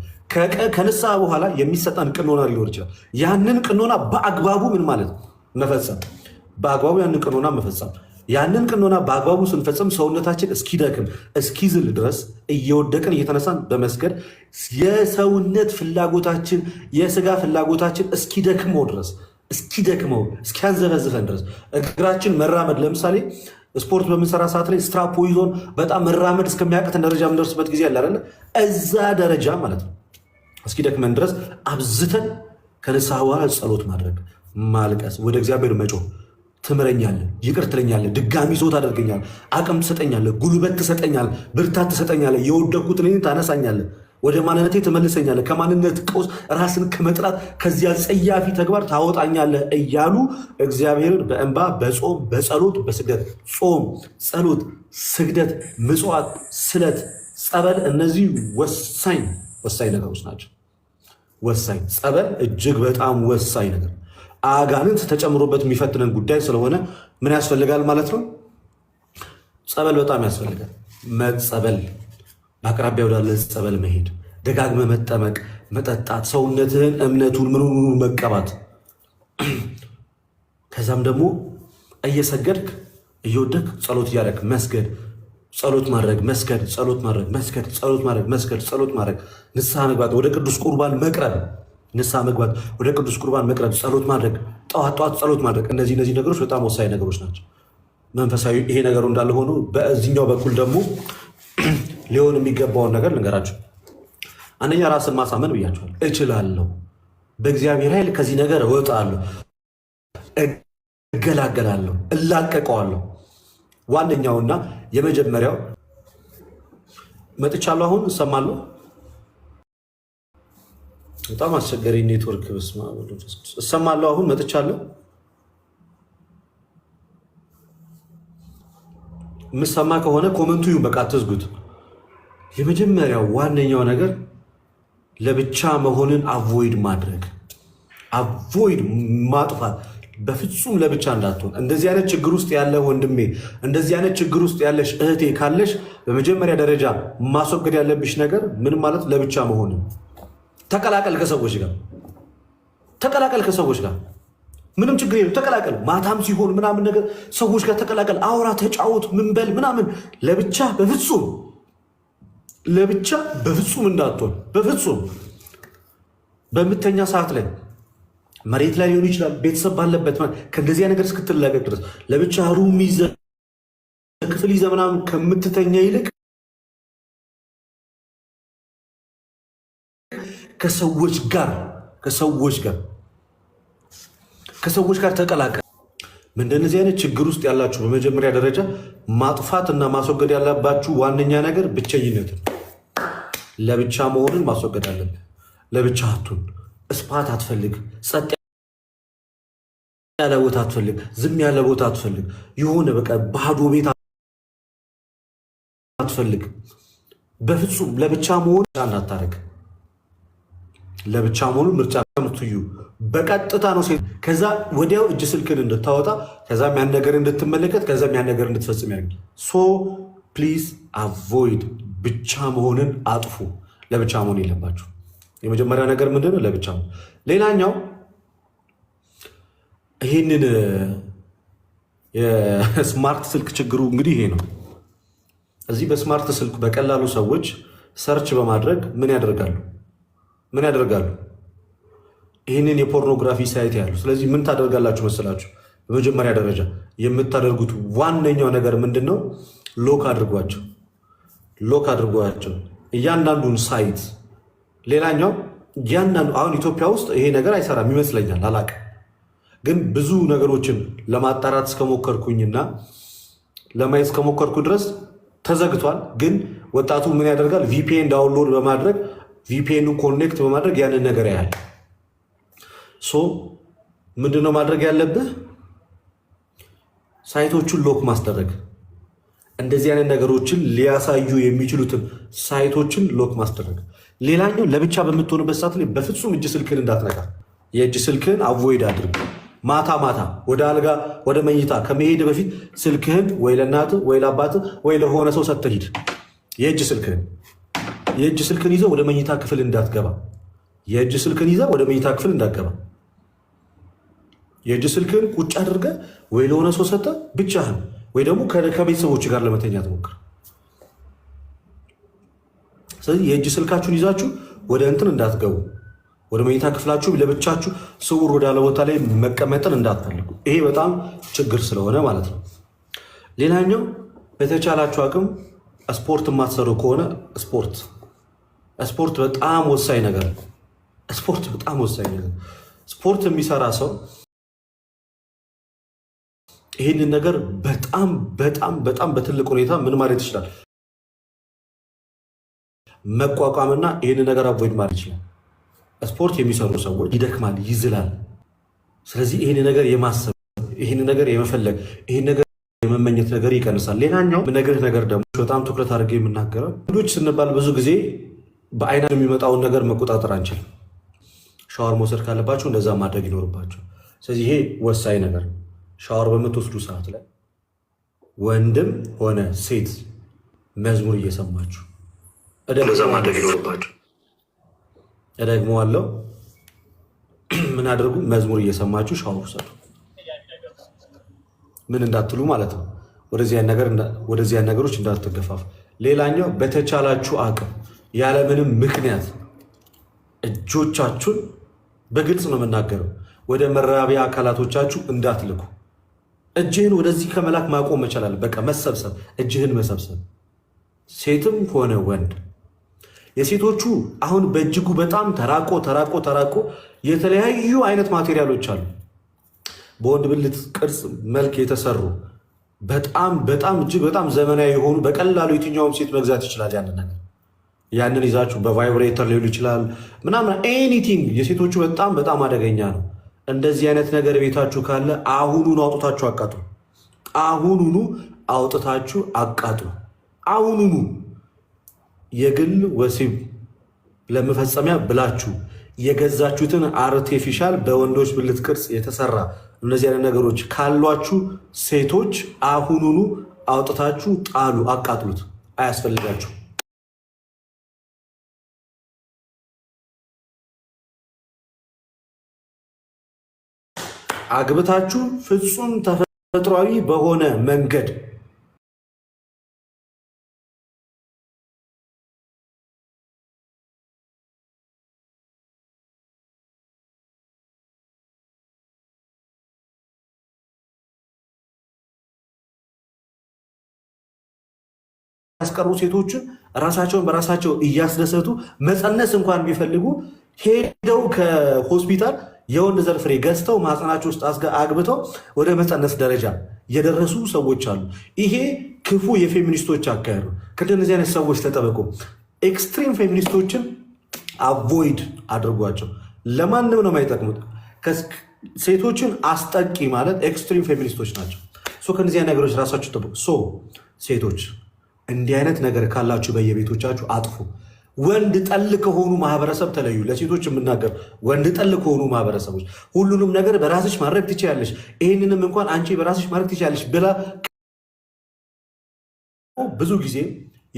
Speaker 1: ከንስሐ በኋላ የሚሰጠን ቅኖና ሊኖር ይችላል። ያንን ቅኖና በአግባቡ ምን ማለት መፈጸም፣ በአግባቡ ያንን ቅኖና መፈጸም። ያንን ቅኖና በአግባቡ ስንፈጽም ሰውነታችን እስኪደክም እስኪዝል ድረስ እየወደቅን እየተነሳን በመስገድ የሰውነት ፍላጎታችን የስጋ ፍላጎታችን እስኪደክመው ድረስ እስኪያንዘፈዝፈን ድረስ እግራችን መራመድ፣ ለምሳሌ ስፖርት በምንሰራ ሰዓት ላይ ስትራፖ ይዞን በጣም መራመድ እስከሚያቅተን ደረጃ የምንደርስበት ጊዜ አለ አይደለ? እዛ ደረጃ ማለት ነው እስኪደክመን ድረስ አብዝተን ከንስሐ በኋላ ጸሎት ማድረግ፣ ማልቀስ፣ ወደ እግዚአብሔር መጮህ። ትምረኛለህ፣ ይቅር ትለኛለህ፣ ድጋሚ ሰው ታደርገኛለህ፣ አቅም ትሰጠኛለህ፣ ጉልበት ትሰጠኛለህ፣ ብርታት ትሰጠኛለህ፣ የወደኩትን እኔን ታነሳኛለህ፣ ወደ ማንነቴ ትመልሰኛለህ፣ ከማንነት ቀውስ ራስን ከመጥላት ከዚያ ጸያፊ ተግባር ታወጣኛለህ እያሉ እግዚአብሔርን በእንባ በጾም በጸሎት በስግደት ጾም፣ ጸሎት፣ ስግደት፣ ምጽዋት፣ ስለት፣ ጸበል፣ እነዚህ ወሳኝ ነገሮች ናቸው። ወሳኝ ጸበል እጅግ በጣም ወሳኝ ነገር፣ አጋንንት ተጨምሮበት የሚፈትነን ጉዳይ ስለሆነ ምን ያስፈልጋል ማለት ነው? ጸበል በጣም ያስፈልጋል። መጸበል፣ በአቅራቢያ ወዳለ ጸበል መሄድ፣ ደጋግመ መጠመቅ፣ መጠጣት፣ ሰውነትህን እምነቱን ምኑኑ መቀባት። ከዛም ደግሞ እየሰገድክ እየወደክ ጸሎት እያደረግ መስገድ፣ ጸሎት ማድረግ፣ መስገድ፣ ጸሎት ማድረግ፣ መስገድ፣ ጸሎት ማድረግ፣ መስገድ፣ ጸሎት ማድረግ፣ ንስሐ መግባት፣ ወደ ቅዱስ ቁርባን መቅረብ፣ ንስሐ መግባት፣ ወደ ቅዱስ ቁርባን መቅረብ፣ ጸሎት ማድረግ፣ ጠዋት ጸሎት ማድረግ። እነዚህ ነገሮች በጣም ወሳኝ ነገሮች ናቸው። መንፈሳዊ ይሄ ነገሩ እንዳለ ሆኖ በዚህኛው በኩል ደግሞ ሊሆን የሚገባውን ነገር ልንገራቸው። አንደኛ ራስን ማሳመን ብያቸዋል። እችላለሁ፣ በእግዚአብሔር ኃይል ከዚህ ነገር እወጣለሁ፣ እገላገላለሁ፣ እላቀቀዋለሁ። ዋነኛውና የመጀመሪያው መጥቻለሁ። አሁን እሰማለሁ። በጣም አስቸጋሪ ኔትወርክ። በስመ አብ ወወልድ ወመንፈስ ቅዱስ። እሰማለሁ። አሁን መጥቻለሁ። የምሰማ ከሆነ ኮመንቱ ይሁን፣ በቃ አትዝጉት። የመጀመሪያው ዋነኛው ነገር ለብቻ መሆንን አቮይድ ማድረግ፣ አቮይድ ማጥፋት። በፍጹም ለብቻ እንዳትሆን። እንደዚህ አይነት ችግር ውስጥ ያለ ወንድሜ፣ እንደዚህ አይነት ችግር ውስጥ ያለሽ እህቴ ካለሽ በመጀመሪያ ደረጃ ማስወገድ ያለብሽ ነገር ምን ማለት ለብቻ መሆንን። ተቀላቀል ከሰዎች ጋር፣ ተቀላቀል ከሰዎች ጋር፣ ምንም ችግር የለም። ተቀላቀል፣ ማታም ሲሆን ምናምን ነገር ሰዎች ጋር ተቀላቀል፣ አውራ፣ ተጫወት፣ ምን በል ምናምን። ለብቻ በፍጹም እንዳትሆን። በፍጹም በምተኛ ሰዓት ላይ መሬት ላይ ሊሆን ይችላል፣ ቤተሰብ ባለበት ከእንደዚያ ነገር እስክትላቀቅ ድረስ ለብቻ ሩም ይዘህ ክፍል ይዘህ ምናምን ከምትተኛ ይልቅ ከሰዎች ጋር ተቀላቀል። እንደነዚህ አይነት ችግር ውስጥ ያላችሁ በመጀመሪያ ደረጃ ማጥፋት እና ማስወገድ ያለባችሁ ዋነኛ ነገር ብቸኝነት። ለብቻ መሆንን ማስወገድ አለብን። ለብቻ አቱን እስፓት አትፈልግ፣ ጸጥ ያለ ቦታ አትፈልግ፣ ዝም ያለ ቦታ አትፈልግ፣ የሆነ በቃ ባዶ ቤት አትፈልግ። በፍጹም ለብቻ መሆን እንዳታረግ። ለብቻ መሆኑን ምርጫ ምትዩ በቀጥታ ነው። ከዛ ወዲያው እጅ ስልክን እንድታወጣ፣ ከዛም ያን ነገር እንድትመለከት፣ ከዛም ያን ነገር እንድትፈጽም ያደርግ። ሶ ፕሊዝ አቮይድ፣ ብቻ መሆንን አጥፉ። ለብቻ መሆን የለባችሁ። የመጀመሪያ ነገር ምንድነው? ለብቻ ነው። ሌላኛው ይህንን የስማርት ስልክ ችግሩ እንግዲህ ይሄ ነው። እዚህ በስማርት ስልክ በቀላሉ ሰዎች ሰርች በማድረግ ምን ያደርጋሉ? ይህንን የፖርኖግራፊ ሳይት ያሉ። ስለዚህ ምን ታደርጋላችሁ መሰላችሁ? በመጀመሪያ ደረጃ የምታደርጉት ዋነኛው ነገር ምንድን ነው? ሎክ አድርጓቸው እያንዳንዱን ሳይት። ሌላኛው እያንዳንዱ አሁን ኢትዮጵያ ውስጥ ይሄ ነገር አይሰራም ይመስለኛል፣ አላቅም። ግን ብዙ ነገሮችን ለማጣራት እስከሞከርኩኝና ለማየት እስከሞከርኩ ድረስ ተዘግቷል። ግን ወጣቱ ምን ያደርጋል? ቪፒኤን ዳውንሎድ በማድረግ ቪፒኤንን ኮኔክት በማድረግ ያንን ነገር ያህል። ሶ ምንድነው ማድረግ ያለብህ? ሳይቶቹን ሎክ ማስደረግ፣ እንደዚህ አይነት ነገሮችን ሊያሳዩ የሚችሉትን ሳይቶችን ሎክ ማስደረግ። ሌላኛው ለብቻ በምትሆንበት ሰዓት ላይ በፍጹም እጅ ስልክን እንዳትነካ። የእጅ ስልክህን አቮይድ አድርግ። ማታ ማታ ወደ አልጋ ወደ መኝታ ከመሄድ በፊት ስልክህን ወይ ለእናትህ ወይ ለአባትህ ወይ ለሆነ ሰው ሰጥተህ ሂድ። የእጅ ስልክህን ይዘህ ወደ መኝታ ክፍል እንዳትገባ። የእጅ ስልክህን ይዘህ ወደ መኝታ ክፍል እንዳትገባ። የእጅ ስልክህን ቁጭ አድርገህ ወይ ለሆነ ሰው ሰጥተህ ብቻህን ወይ ደግሞ ከቤተሰቦች ጋር ለመተኛት ሞክር። ስለዚህ የእጅ ስልካችሁን ይዛችሁ ወደ እንትን እንዳትገቡ። ወደ መኝታ ክፍላችሁ ለብቻችሁ ስውር ወዳለ ቦታ ላይ መቀመጥን እንዳትፈልጉ። ይሄ በጣም ችግር ስለሆነ ማለት ነው። ሌላኛው በተቻላችሁ አቅም ስፖርት የማትሰሩ ከሆነ ስፖርት በጣም ወሳኝ ነገር ነው። ስፖርት የሚሰራ ሰው ይህንን ነገር በጣም በጣም በጣም በትልቅ ሁኔታ ምን ማለት ይችላል መቋቋምና ይህንን ነገር አቮይድ ማለት ይችላል። ስፖርት የሚሰሩ ሰዎች ይደክማል፣ ይዝላል። ስለዚህ ይህን ነገር የማሰብ ይህን ነገር የመፈለግ ይህን ነገር የመመኘት ነገር ይቀንሳል። ሌላኛው የምነግርህ ነገር ደግሞ በጣም ትኩረት አድርገ የምናገረው ወንዶች ስንባል ብዙ ጊዜ በአይና የሚመጣውን ነገር መቆጣጠር አንችልም። ሻወር መውሰድ ካለባቸው እንደዛ ማድረግ ይኖርባቸው። ስለዚህ ይሄ ወሳኝ ነገር ነው። ሻወር በምትወስዱ ሰዓት ላይ ወንድም ሆነ ሴት መዝሙር እየሰማችሁ እንደዛ ማድረግ ይኖርባቸው። እደግመዋለሁ። ምን አድርጉ? መዝሙር እየሰማችሁ ሻወር ውሰዱ። ምን እንዳትሉ ማለት ነው። ወደዚያ ነገሮች እንዳትገፋፉ። ሌላኛው በተቻላችሁ አቅም ያለምንም ምክንያት እጆቻችሁን በግልጽ ነው የምናገረው፣ ወደ መራቢያ አካላቶቻችሁ እንዳትልኩ። እጅህን ወደዚህ ከመላክ ማቆም መቻላል። በቃ መሰብሰብ፣ እጅህን መሰብሰብ፣ ሴትም ሆነ ወንድ። የሴቶቹ አሁን በእጅጉ በጣም ተራቆ የተለያዩ አይነት ማቴሪያሎች አሉ። በወንድ ብልት ቅርጽ መልክ የተሰሩ በጣም እጅግ በጣም ዘመናዊ የሆኑ በቀላሉ የትኛውም ሴት መግዛት ይችላል። ያንን ይዛችሁ በቫይብሬተር ሊሆን ይችላል ምናምን ኤኒቲንግ። የሴቶቹ በጣም አደገኛ ነው። እንደዚህ አይነት ነገር ቤታችሁ ካለ አሁኑኑ አውጥታችሁ አቃጥሉ። አሁኑኑ የግል ወሲብ ለመፈጸሚያ ብላችሁ የገዛችሁትን አርቴፊሻል በወንዶች ብልት ቅርጽ የተሰራ እነዚህ አይነት ነገሮች ካሏችሁ ሴቶች አሁኑኑ አውጥታችሁ ጣሉ፣ አቃጥሉት። አያስፈልጋችሁ። አግብታችሁ ፍጹም ተፈጥሯዊ በሆነ መንገድ ያስቀሩ ሴቶችን ራሳቸውን በራሳቸው እያስደሰቱ መፀነስ እንኳን ቢፈልጉ ሄደው ከሆስፒታል የወንድ ዘር ፍሬ ገዝተው ማህፀናቸው ውስጥ አግብተው ወደ መፀነስ ደረጃ የደረሱ ሰዎች አሉ። ይሄ ክፉ የፌሚኒስቶች አካሄድ ነው። ከእንደዚህ አይነት ሰዎች ተጠበቁ። ኤክስትሪም ፌሚኒስቶችን አቮይድ አድርጓቸው። ለማንም ነው የማይጠቅሙት። ሴቶችን አስጠቂ ማለት ኤክስትሪም ፌሚኒስቶች ናቸው። ከእነዚህ አይነት ነገሮች ራሳቸው ጠብቁ። ሴቶች እንዲህ አይነት ነገር ካላችሁ በየቤቶቻችሁ አጥፉ። ወንድ ጠል ከሆኑ ማህበረሰብ ተለዩ። ለሴቶች የምናገር ወንድ ጠል ከሆኑ ማህበረሰቦች ሁሉንም ነገር በራስሽ ማድረግ ትችያለሽ፣ ይህንንም እንኳን አንቺ በራስሽ ማድረግ ትችያለሽ ብላ ብዙ ጊዜ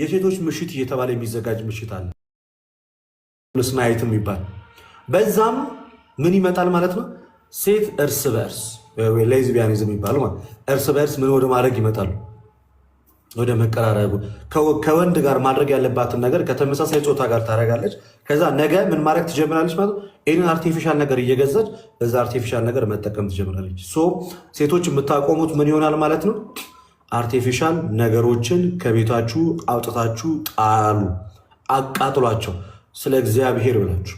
Speaker 1: የሴቶች ምሽት እየተባለ የሚዘጋጅ ምሽት አለ፣ ስናይት የሚባል በዛም ምን ይመጣል ማለት ነው። ሴት እርስ በእርስ ሌዝቢያኒዝም የሚባለው እርስ በእርስ ምን ወደ ማድረግ ይመጣሉ፣ ወደ መቀራረቡ። ከወንድ ጋር ማድረግ ያለባትን ነገር ከተመሳሳይ ጾታ ጋር ታደርጋለች። ከዛ ነገ ምን ማድረግ ትጀምራለች ማለት ነው። ይህንን አርቲፊሻል ነገር እየገዛች በዛ አርቲፊሻል ነገር መጠቀም ትጀምራለች። ሴቶች የምታቆሙት ምን ይሆናል ማለት ነው። አርቲፊሻል ነገሮችን ከቤታችሁ አውጥታችሁ ጣሉ፣ አቃጥሏቸው። ስለ እግዚአብሔር ብላችሁ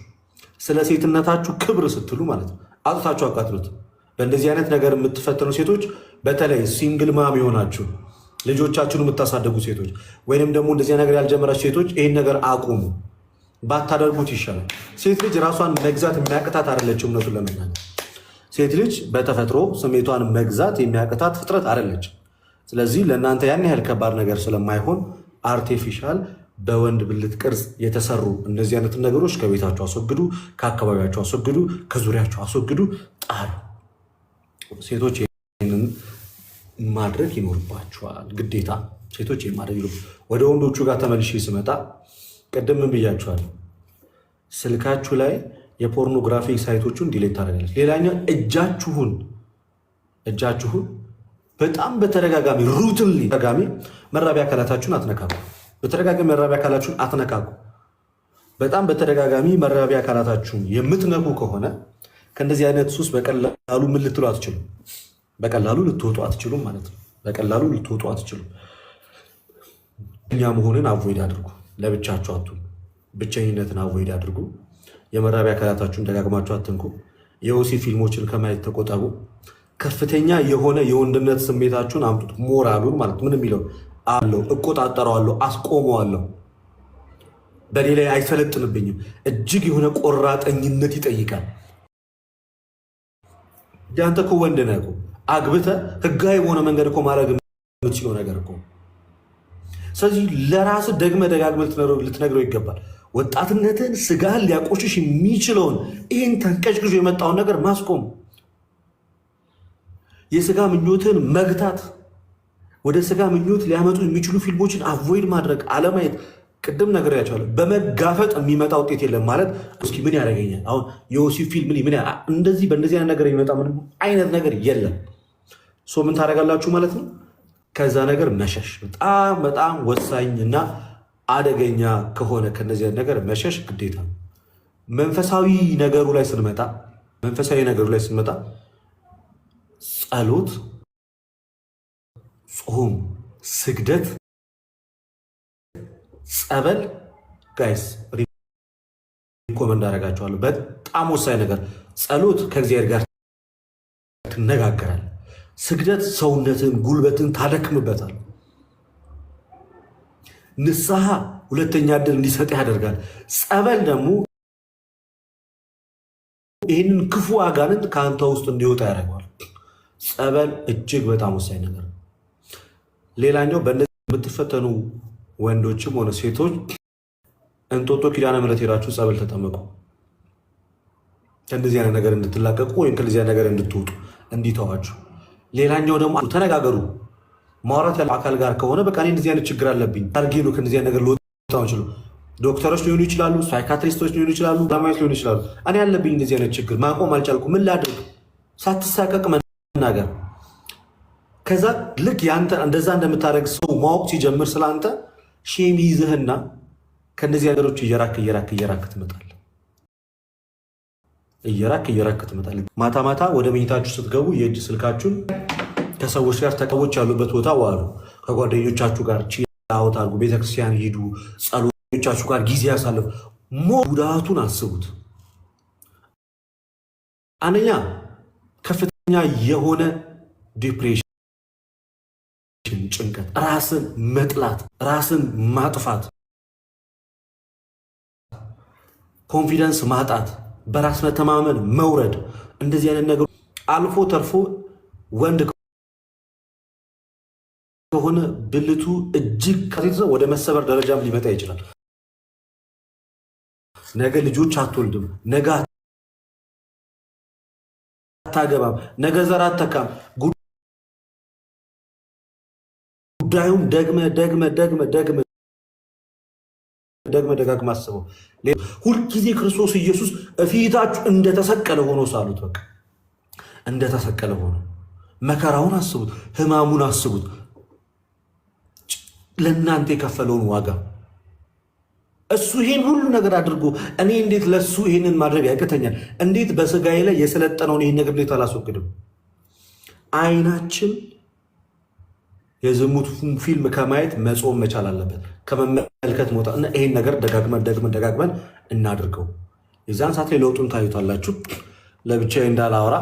Speaker 1: ስለ ሴትነታችሁ ክብር ስትሉ ማለት ነው አውጥታችሁ አቃጥሉት። በእንደዚህ አይነት ነገር የምትፈተኑ ሴቶች፣ በተለይ ሲንግል ማም የሆናችሁ ልጆቻችሁን የምታሳደጉ ሴቶች ወይንም ደግሞ እንደዚህ ነገር ያልጀመራችሁ ሴቶች ይህን ነገር አቁሙ። ባታደርጉት ይሻላል። ሴት ልጅ ራሷን መግዛት የሚያቅታት አይደለችም። እውነቱን ለመናገር ሴት ልጅ በተፈጥሮ ስሜቷን መግዛት የሚያቅታት ፍጥረት አይደለች። ስለዚህ ለእናንተ ያን ያህል ከባድ ነገር ስለማይሆን አርቴፊሻል በወንድ ብልት ቅርጽ የተሰሩ እንደዚህ አይነት ነገሮች ከቤታቸው አስወግዱ፣ ከአካባቢያቸው አስወግዱ፣ ከዙሪያቸው አስወግዱ፣ ጣሉ። ሴቶች ይህንን ማድረግ ይኖርባቸዋል፣ ግዴታ ሴቶች ይህን ማድረግ ይኖር። ወደ ወንዶቹ ጋር ተመልሼ ስመጣ ቅድም ምን ብያችኋል? ስልካችሁ ላይ የፖርኖግራፊ ሳይቶቹን ዲሌት ታደርጋለች። ሌላኛው እጃችሁን በጣም በተደጋጋሚ ሩትንሊ ተደጋጋሚ መራቢያ አካላታችሁን አትነካኩ። በተደጋጋሚ መራቢያ አካላችሁን አትነካኩ። በጣም በተደጋጋሚ መራቢያ አካላታችሁን የምትነኩ ከሆነ ከእንደዚህ አይነት ሱስ በቀላሉ ምን ልትሉ አትችሉም። በቀላሉ ልትወጡ አትችሉም ማለት ነው። በቀላሉ ልትወጡ አትችሉም። እኛ መሆንን አቮይድ አድርጉ። ለብቻችሁ አትሁኑ። ብቸኝነትን አቮይድ አድርጉ። የመራቢያ አካላታችሁን ደጋግማችሁ አትንኩ። የወሲብ ፊልሞችን ከማየት ተቆጠቡ። ከፍተኛ የሆነ የወንድነት ስሜታችሁን አምጡት። ሞራሉን ማለት ምን የሚለው አለው፣ እቆጣጠረዋለሁ፣ አስቆመዋለሁ፣ በሌላ አይሰለጥንብኝም። እጅግ የሆነ ቆራጠኝነት ይጠይቃል። ያንተ እኮ ወንድ ነህ እኮ አግብተህ ህጋዊ በሆነ መንገድ እኮ ማድረግ የምትችለው ነገር እኮ። ስለዚህ ለራስህ ደግመህ ደጋግመህ ልትነግረው ይገባል። ወጣትነትን ስጋህን ሊያቆሽሽ የሚችለውን ይህን ተንቀጭቅዞ የመጣውን ነገር ማስቆም፣ የስጋ ምኞትን መግታት፣ ወደ ስጋ ምኞት ሊያመጡ የሚችሉ ፊልሞችን አቮይድ ማድረግ፣ አለማየት። ቅድም ነግሬያቸዋለሁ። በመጋፈጥ የሚመጣ ውጤት የለም ማለት እስኪ ምን ያደርገኛል አሁን የወሲብ ፊልም እንደዚህ በእንደዚህ አይነት ነገር የሚመጣ ምንም አይነት ነገር የለም። ምን ታደርጋላችሁ ማለት ነው? ከዛ ነገር መሸሽ በጣም በጣም ወሳኝና አደገኛ ከሆነ ከነዚህ አይነት ነገር መሸሽ ግዴታ ነው። መንፈሳዊ ነገሩ ላይ ስንመጣ ጸሎት፣ ጾም፣ ስግደት፣ ጸበል ጋይስ ሪኮመንድ አደርጋችኋለሁ። በጣም ወሳኝ ነገር። ጸሎት ከእግዚአብሔር ጋር ትነጋገራል። ስግደት ሰውነትን ጉልበትን ታደክምበታል። ንስሐ ሁለተኛ ዕድል እንዲሰጥ ያደርጋል። ጸበል ደግሞ ይህንን ክፉ አጋንንት ከአንተ ውስጥ እንዲወጣ ያደርገዋል። ጸበል እጅግ በጣም ወሳኝ ነገር ነው። ሌላኛው በእነዚህ የምትፈተኑ ወንዶችም ሆነ ሴቶች እንጦጦ ኪዳነ ምሕረት ሄዳችሁ ጸበል ተጠመቁ። ከእንደዚህ አይነት ነገር እንድትላቀቁ ወይም ከእንደዚህ አይነት ነገር እንድትወጡ እንዲተዋችሁ። ሌላኛው ደግሞ ተነጋገሩ። ማውራት ያለው አካል ጋር ከሆነ በቃ እኔ እንደዚህ አይነት ችግር አለብኝ አድርጌ ነው ከእንደዚህ አይነት ነገር ልወጣ ይችላሉ። ዶክተሮች ሊሆኑ ይችላሉ፣ ሳይካትሪስቶች ሊሆኑ ይችላሉ፣ ዳማዎች ሊሆኑ ይችላሉ። እኔ ያለብኝ እንደዚህ አይነት ችግር ማቆም አልቻልኩ፣ ምን ላድርግ? ሳትሳቀቅ መናገር። ከዛ ልክ ያንተ እንደዛ እንደምታደርግ ሰው ማወቅ ሲጀምር ስለአንተ ሼም ይዝህና ከእነዚህ ነገሮች እየራክ ትመጣለህ። ትመጣለህ። ማታ ማታ ወደ መኝታችሁ ስትገቡ የእጅ ስልካችሁን ከሰዎች ጋር ተቀቦች ያሉበት ቦታ ዋሉ። ከጓደኞቻችሁ ጋር ችላውት አድርጉ። ቤተክርስቲያን ሂዱ። ጸሎቶቻችሁ ጋር ጊዜ ያሳልፉ። ጉዳቱን አስቡት። አንደኛ ከፍተኛ የሆነ ዲፕሬሽን፣ ጭንቀት፣ ራስን መጥላት፣ ራስን ማጥፋት፣ ኮንፊደንስ ማጣት፣ በራስ መተማመን መውረድ፣ እንደዚህ አይነት ነገር አልፎ ተርፎ ወንድ ከሆነ ብልቱ እጅግ ከዚያ ወደ መሰበር ደረጃም ሊመጣ ይችላል። ነገ ልጆች አትወልድም፣ ነገ አታገባም፣ ነገ ዘር አትተካም። ጉዳዩን ደጋግመህ አስበው። ሁልጊዜ ክርስቶስ ኢየሱስ እፊታችሁ እንደተሰቀለ ሆኖ ሳሉት። በቃ እንደተሰቀለ ሆኖ መከራውን አስቡት፣ ሕማሙን አስቡት፣ ለእናንተ የከፈለውን ዋጋ። እሱ ይሄን ሁሉ ነገር አድርጎ እኔ እንዴት ለሱ ይሄንን ማድረግ ያቅተኛል? እንዴት በስጋዬ ላይ የሰለጠነውን ይሄን ነገር እንዴት አላስወግድም? አይናችን የዝሙት ፊልም ከማየት መጾም መቻል አለበት፣ ከመመልከት መውጣት እና ይሄን ነገር ደጋግመን እናድርገው። የዛን ሰዓት ላይ ለውጡን ታዩታላችሁ። ለብቻዬ እንዳላወራ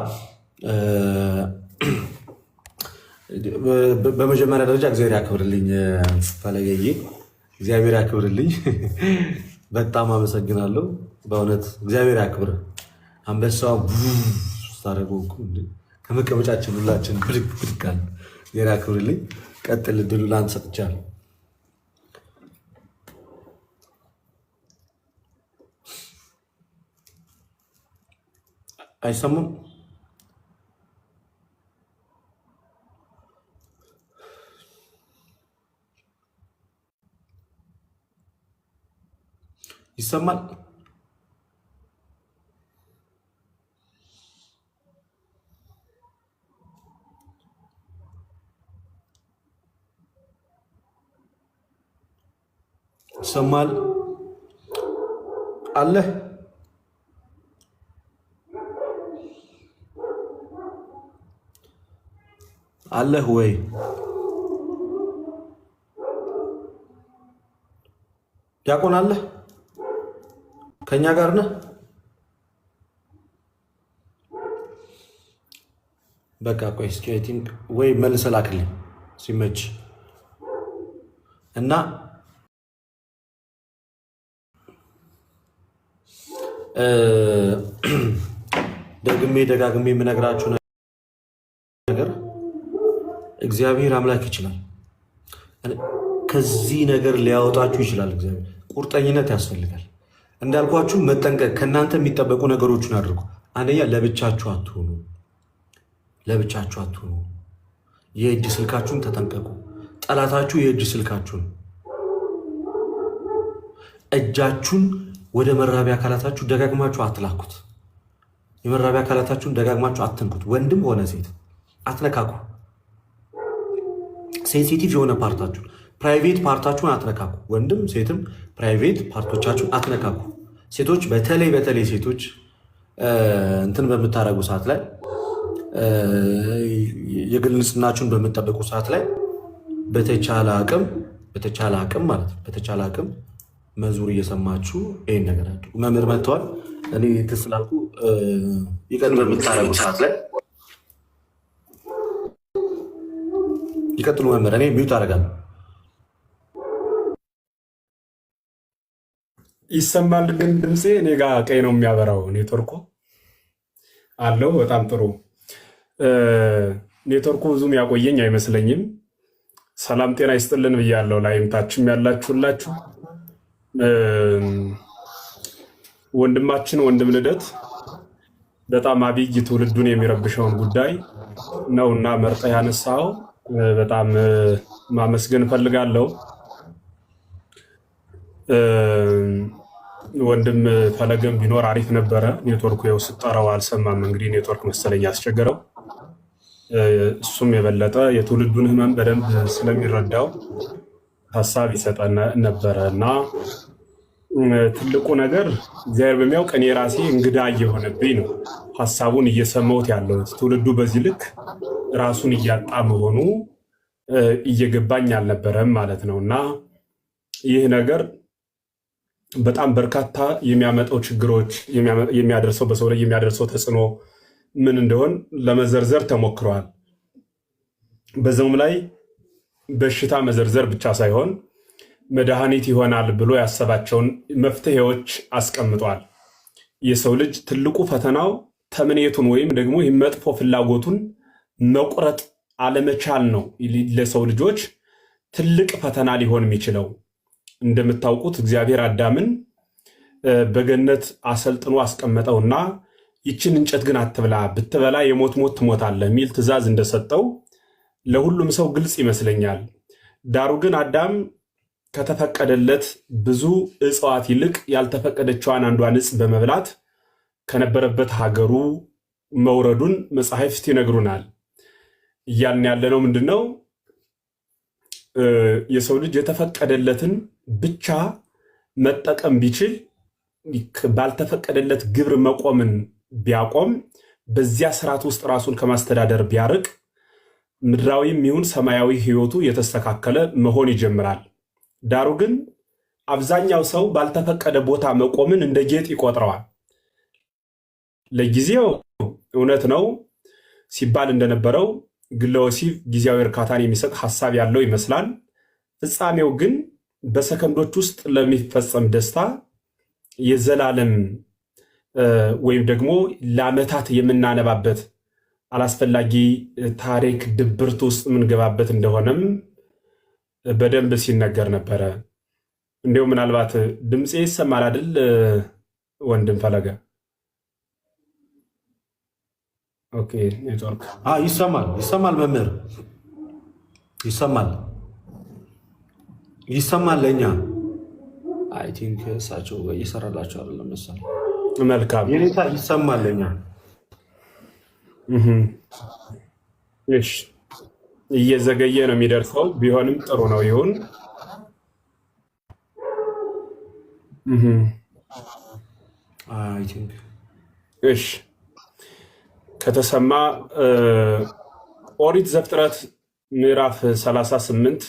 Speaker 1: በመጀመሪያ ደረጃ እግዚአብሔር ያክብርልኝ፣ ፈለገዬ እግዚአብሔር ያክብርልኝ። በጣም አመሰግናለሁ። በእውነት እግዚአብሔር ያክብር። አንበሳው ስታደርገው እኮ ከመቀመጫችን ሁላችን ብድግ ብድግ አለ። ጌራ ክብርልኝ። ቀጥል፣ ድሉ ላንተ ሰጥቻለሁ። አይሰማም? ይሰማል? ይሰማል? አለ አለህ ወይ? ዲያቆን አለህ? ከኛ ጋር ነህ? በቃ ቆይ እስኪ አይ ቲንክ ወይ መልሰህ ላክልኝ ሲመች እና ደግሜ ደጋግሜ የምነግራችሁ ነገር እግዚአብሔር አምላክ ይችላል። ከዚህ ነገር ሊያወጣችሁ ይችላል። እግዚአብሔር ቁርጠኝነት ያስፈልጋል። እንዳልኳችሁ መጠንቀቅ። ከእናንተ የሚጠበቁ ነገሮችን አድርጉ። አንደኛ ለብቻችሁ አትሆኑ። ለብቻችሁ አትሆኑ። የእጅ ስልካችሁን ተጠንቀቁ። ጠላታችሁ የእጅ ስልካችሁን፣ እጃችሁን ወደ መራቢያ አካላታችሁ ደጋግማችሁ አትላኩት። የመራቢያ አካላታችሁን ደጋግማችሁ አትንኩት። ወንድም ሆነ ሴት አትነካኩ። ሴንሲቲቭ የሆነ ፓርታችሁን፣ ፕራይቬት ፓርታችሁን አትነካኩ። ወንድም ሴትም ፕራይቬት ፓርቶቻችሁን አትነካኩ። ሴቶች በተለይ ሴቶች እንትን በምታደርጉ ሰዓት ላይ የግል ንጽህናችሁን በምጠበቁ ሰዓት ላይ በተቻለ አቅም ማለት ነው በተቻለ አቅም መዝሙር እየሰማችሁ ይህን ነገር አድርጉ። መምህር መጥተዋል። እኔ ትስላልኩ ይቀን በምታደርጉ ሰዓት ላይ ይቀጥሉ። መምህር እኔ ሚዩት አደርጋለሁ።
Speaker 2: ይሰማል ግን ድምፄ? እኔ ጋር ቀይ ነው የሚያበራው ኔትወርኩ አለው። በጣም ጥሩ። ኔትወርኩ ብዙም ያቆየኝ አይመስለኝም። ሰላም ጤና ይስጥልን ብያለሁ። ላይም ታችም ያላችሁላችሁ ወንድማችን ወንድም ልደት በጣም አብይ ትውልዱን የሚረብሸውን ጉዳይ ነውና መርጠህ ያነሳው በጣም ማመስገን እፈልጋለሁ። ወንድም ፈለገም ቢኖር አሪፍ ነበረ። ኔትወርኩ ያው ስጠራው አልሰማም። እንግዲህ ኔትወርክ መሰለኝ ያስቸገረው። እሱም የበለጠ የትውልዱን ሕመም በደንብ ስለሚረዳው ሀሳብ ይሰጠን ነበረ እና ትልቁ ነገር እግዚአብሔር በሚያውቅ እኔ ራሴ እንግዳ እየሆነብኝ ነው ሀሳቡን እየሰማሁት ያለሁት። ትውልዱ በዚህ ልክ ራሱን እያጣ መሆኑ እየገባኝ አልነበረም ማለት ነው እና ይህ ነገር በጣም በርካታ የሚያመጣው ችግሮች የሚያደርሰው በሰው ላይ የሚያደርሰው ተጽዕኖ ምን እንደሆን ለመዘርዘር ተሞክሯል። በዛውም ላይ በሽታ መዘርዘር ብቻ ሳይሆን መድኃኒት ይሆናል ብሎ ያሰባቸውን መፍትሄዎች አስቀምጧል። የሰው ልጅ ትልቁ ፈተናው ተምኔቱን ወይም ደግሞ መጥፎ ፍላጎቱን መቁረጥ አለመቻል ነው። ለሰው ልጆች ትልቅ ፈተና ሊሆን የሚችለው እንደምታውቁት እግዚአብሔር አዳምን በገነት አሰልጥኖ አስቀመጠውና ይችን እንጨት ግን አትብላ፣ ብትበላ የሞት ሞት ትሞታለህ የሚል ትእዛዝ እንደሰጠው ለሁሉም ሰው ግልጽ ይመስለኛል። ዳሩ ግን አዳም ከተፈቀደለት ብዙ እጽዋት ይልቅ ያልተፈቀደችዋን አንዷን ዕፅ በመብላት ከነበረበት ሀገሩ መውረዱን መጻሕፍት ይነግሩናል። እያልን ያለነው ምንድን ነው? የሰው ልጅ የተፈቀደለትን ብቻ መጠቀም ቢችል ባልተፈቀደለት ግብር መቆምን ቢያቆም በዚያ ስርዓት ውስጥ ራሱን ከማስተዳደር ቢያርቅ ምድራዊም ይሁን ሰማያዊ ሕይወቱ የተስተካከለ መሆን ይጀምራል። ዳሩ ግን አብዛኛው ሰው ባልተፈቀደ ቦታ መቆምን እንደ ጌጥ ይቆጥረዋል። ለጊዜው እውነት ነው ሲባል እንደነበረው ግለ ወሲብ ጊዜያዊ እርካታን የሚሰጥ ሐሳብ ያለው ይመስላል። ፍጻሜው ግን በሰከንዶች ውስጥ ለሚፈጸም ደስታ የዘላለም ወይም ደግሞ ለዓመታት የምናነባበት አላስፈላጊ ታሪክ ድብርት ውስጥ የምንገባበት እንደሆነም በደንብ ሲነገር ነበረ። እንዲሁ ምናልባት ድምፄ ይሰማል አይደል ወንድም ፈለገ? ኦኬ ኔትወርክ
Speaker 1: ይሰማል መምህር ይሰማል ለእኛ አይ ቲንክ እሳቸው እየሰራላቸው አይደለም መሰለኝ።
Speaker 2: መልካም
Speaker 1: የኔታ ይሰማል ለእኛ።
Speaker 2: እሺ እየዘገየ ነው የሚደርሰው፣ ቢሆንም ጥሩ ነው ይሁን።
Speaker 1: አይ ቲንክ
Speaker 2: እሺ ከተሰማ ኦሪት ዘፍጥረት ምዕራፍ 38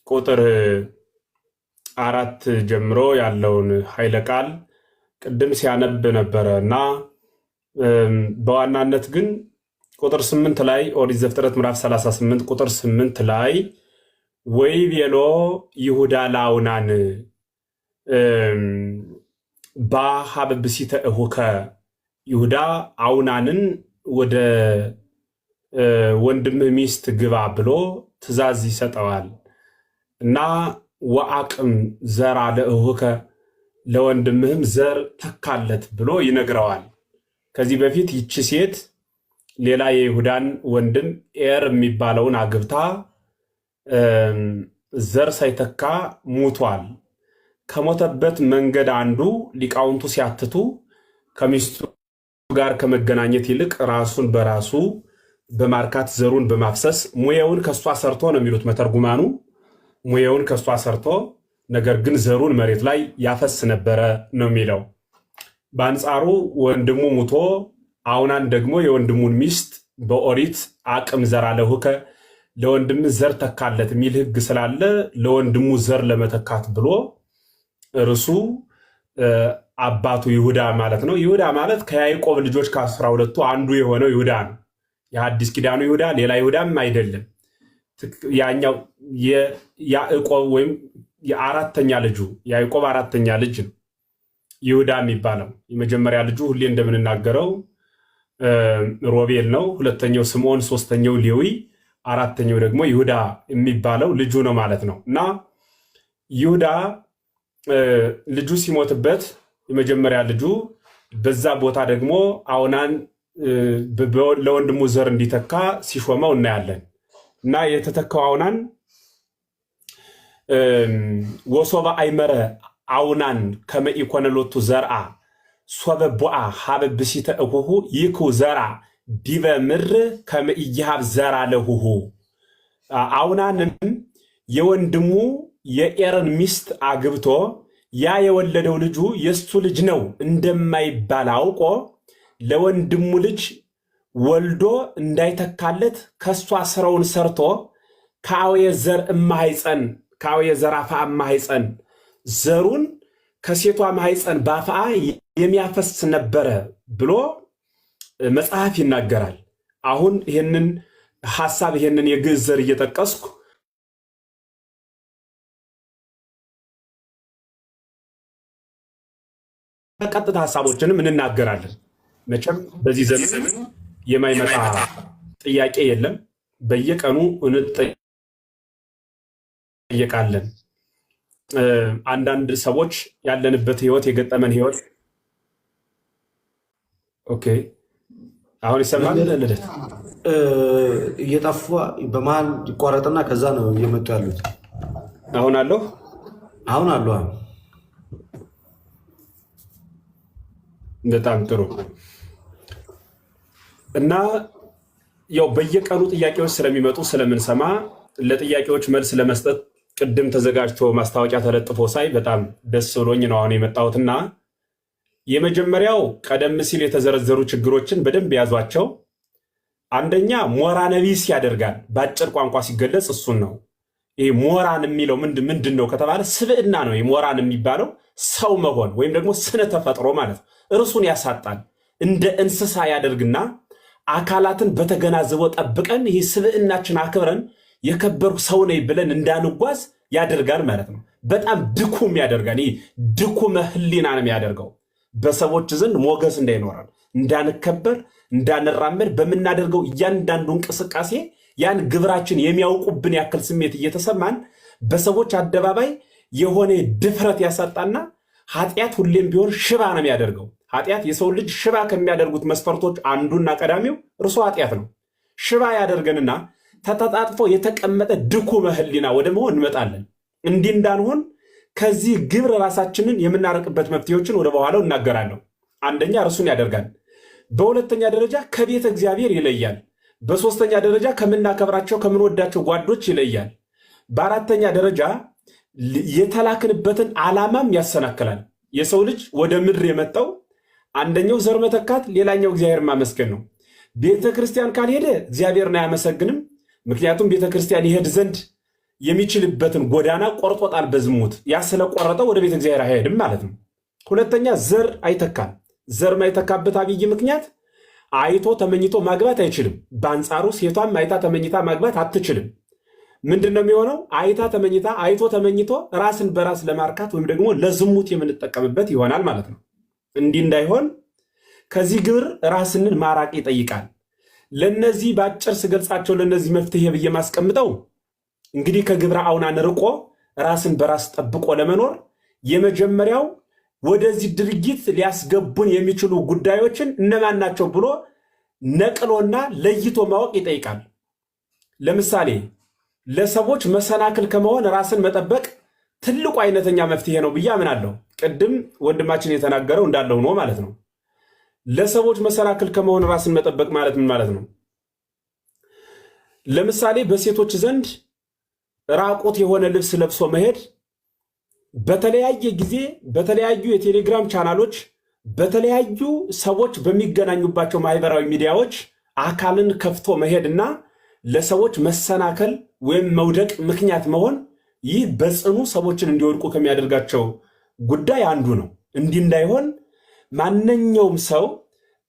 Speaker 2: ቁጥር 4 ጀምሮ ያለውን ኃይለ ቃል ቅድም ሲያነብ ነበረ እና በዋናነት ግን ቁጥር 8 ላይ ኦሪት ዘፍጥረት ምዕራፍ 38 ቁጥር 8 ላይ ወይቤሎ ይሁዳ ለአውናን በሀበ ብእሲተ እሁከ፣ ይሁዳ አውናንን ወደ ወንድምህ ሚስት ግባ ብሎ ትእዛዝ ይሰጠዋል እና ወአቅም ዘራ ለእሁከ፣ ለወንድምህም ዘር ተካለት ብሎ ይነግረዋል። ከዚህ በፊት ይቺ ሴት ሌላ የይሁዳን ወንድም ኤር የሚባለውን አግብታ ዘር ሳይተካ ሙቷል። ከሞተበት መንገድ አንዱ ሊቃውንቱ ሲያትቱ ከሚስቱ ጋር ከመገናኘት ይልቅ ራሱን በራሱ በማርካት ዘሩን በማፍሰስ ሙያውን ከሷ ሰርቶ ነው የሚሉት መተርጉማኑ። ሙያውን ከሷ ሰርቶ ነገር ግን ዘሩን መሬት ላይ ያፈስ ነበረ ነው የሚለው። በአንጻሩ ወንድሙ ሙቶ አውናን ደግሞ የወንድሙን ሚስት በኦሪት አቅም ዘራ ለእሁከ፣ ለወንድም ዘር ተካለት የሚል ሕግ ስላለ ለወንድሙ ዘር ለመተካት ብሎ እርሱ አባቱ ይሁዳ ማለት ነው። ይሁዳ ማለት ከያዕቆብ ልጆች ከ12ቱ አንዱ የሆነው ይሁዳ ነው። የሐዲስ ኪዳኑ ይሁዳ ሌላ ይሁዳም አይደለም። ያኛው የያዕቆብ ወይም የአራተኛ ልጁ ያዕቆብ አራተኛ ልጅ ነው ይሁዳ የሚባለው። የመጀመሪያ ልጁ ሁሌ እንደምንናገረው ሮቤል ነው። ሁለተኛው ስምዖን፣ ሶስተኛው ሌዊ፣ አራተኛው ደግሞ ይሁዳ የሚባለው ልጁ ነው ማለት ነው። እና ይሁዳ ልጁ ሲሞትበት የመጀመሪያ ልጁ በዛ ቦታ ደግሞ አውናን ለወንድሙ ዘር እንዲተካ ሲሾመው እናያለን። እና የተተካው አውናን ወሶባ አይመረ አውናን ከመ ኢኮነ ሎቱ ዘርአ ሶበ ቦአ ሀበ ብእሲተ እሁሁ ይኩ ዘርአ ዲበ ምድር ከመ ኢይሃብ ዘርአ ለሁሁ። አውናንም የወንድሙ የኤርን ሚስት አግብቶ ያ የወለደው ልጁ የሱ ልጅ ነው እንደማይባል አውቆ ለወንድሙ ልጅ ወልዶ እንዳይተካለት ከሷ ስራውን ሰርቶ ከአውየ ዘር እማይፀን ከአውየ ዘር አፋ እማይፀን ዘሩን ከሴቷ ማይፀን ባፋ የሚያፈስ ነበረ ብሎ መጽሐፍ ይናገራል። አሁን ይህንን ሐሳብ ይህንን የግዕዝ ዘር እየጠቀስኩ ቀጥታ ሐሳቦችንም እንናገራለን። መቼም በዚህ ዘመን የማይመጣ ጥያቄ የለም። በየቀኑ እንጠየቃለን። አንዳንድ ሰዎች ያለንበት ህይወት የገጠመን ህይወት ኦኬ፣ አሁን ይሰማል። ልደት
Speaker 1: እየጠፋ በመሀል ይቋረጥና ከዛ ነው እየመጡ ያሉት።
Speaker 2: አሁን አለሁ በጣም ጥሩ። እና ያው በየቀኑ ጥያቄዎች ስለሚመጡ ስለምንሰማ ለጥያቄዎች መልስ ለመስጠት ቅድም ተዘጋጅቶ ማስታወቂያ ተለጥፎ ሳይ በጣም ደስ ብሎኝ ነው አሁን የመጣሁትና የመጀመሪያው ቀደም ሲል የተዘረዘሩ ችግሮችን በደንብ ያዟቸው። አንደኛ ሞራነ ቢስ ያደርጋል። በአጭር ቋንቋ ሲገለጽ እሱን ነው። ይሄ ሞራን የሚለው ምንድን ነው ከተባለ ስብዕና ነው። ሞራን የሚባለው ሰው መሆን ወይም ደግሞ ስነ ተፈጥሮ ማለት ነው። እርሱን ያሳጣል። እንደ እንስሳ ያደርግና አካላትን በተገናዝቦ ጠብቀን ይህ ስብዕናችን አክብረን የከበሩ ሰው ነኝ ብለን እንዳንጓዝ ያደርጋል ማለት ነው። በጣም ድኩም ያደርጋል። ይህ ድኩመ ህሊና ነው የሚያደርገው። በሰዎች ዘንድ ሞገስ እንዳይኖረን፣ እንዳንከበር፣ እንዳንራመድ በምናደርገው እያንዳንዱ እንቅስቃሴ ያን ግብራችን የሚያውቁብን ያክል ስሜት እየተሰማን በሰዎች አደባባይ የሆነ ድፍረት ያሳጣና ኃጢአት ሁሌም ቢሆን ሽባ ነው የሚያደርገው። ኃጢአት የሰው ልጅ ሽባ ከሚያደርጉት መስፈርቶች አንዱና ቀዳሚው እርሱ ኃጢአት ነው። ሽባ ያደርገንና ተተጣጥፎ የተቀመጠ ድኩመ ህሊና ወደ መሆን እንመጣለን። እንዲህ እንዳንሆን ከዚህ ግብር ራሳችንን የምናርቅበት መፍትሄዎችን ወደ በኋላው እናገራለሁ። አንደኛ እርሱን ያደርጋል። በሁለተኛ ደረጃ ከቤተ እግዚአብሔር ይለያል። በሶስተኛ ደረጃ ከምናከብራቸው ከምንወዳቸው ጓዶች ይለያል። በአራተኛ ደረጃ የተላክንበትን ዓላማም ያሰናክላል። የሰው ልጅ ወደ ምድር የመጣው አንደኛው ዘር መተካት፣ ሌላኛው እግዚአብሔር ማመስገን ነው። ቤተ ክርስቲያን ካልሄደ እግዚአብሔርን አያመሰግንም። ምክንያቱም ቤተ ክርስቲያን ይሄድ ዘንድ የሚችልበትን ጎዳና ቆርጦጣል በዝሙት። ያ ስለቆረጠው ወደ ቤተ እግዚአብሔር አይሄድም ማለት ነው። ሁለተኛ ዘር አይተካም። ዘር ማይተካበት አብይ ምክንያት አይቶ ተመኝቶ ማግባት አይችልም። በአንጻሩ ሴቷም አይታ ተመኝታ ማግባት አትችልም። ምንድን ነው የሚሆነው? አይታ ተመኝታ አይቶ ተመኝቶ ራስን በራስ ለማርካት ወይም ደግሞ ለዝሙት የምንጠቀምበት ይሆናል ማለት ነው። እንዲህ እንዳይሆን ከዚህ ግብር ራስንን ማራቅ ይጠይቃል። ለነዚህ በአጭር ስገልጻቸው ለነዚህ መፍትሄ ብዬ ማስቀምጠው እንግዲህ ከግብረ አውናን ርቆ ራስን በራስ ጠብቆ ለመኖር የመጀመሪያው ወደዚህ ድርጊት ሊያስገቡን የሚችሉ ጉዳዮችን እነማን ናቸው ብሎ ነቅሎና ለይቶ ማወቅ ይጠይቃል። ለምሳሌ ለሰዎች መሰናክል ከመሆን ራስን መጠበቅ ትልቁ አይነተኛ መፍትሄ ነው ብዬ አምናለሁ። ቅድም ወንድማችን የተናገረው እንዳለው ነው ማለት ነው። ለሰዎች መሰናክል ከመሆን ራስን መጠበቅ ማለት ምን ማለት ነው? ለምሳሌ በሴቶች ዘንድ ራቁት የሆነ ልብስ ለብሶ መሄድ በተለያየ ጊዜ በተለያዩ የቴሌግራም ቻናሎች በተለያዩ ሰዎች በሚገናኙባቸው ማህበራዊ ሚዲያዎች አካልን ከፍቶ መሄድና ለሰዎች መሰናከል ወይም መውደቅ ምክንያት መሆን ይህ በጽኑ ሰዎችን እንዲወድቁ ከሚያደርጋቸው ጉዳይ አንዱ ነው። እንዲህ እንዳይሆን ማንኛውም ሰው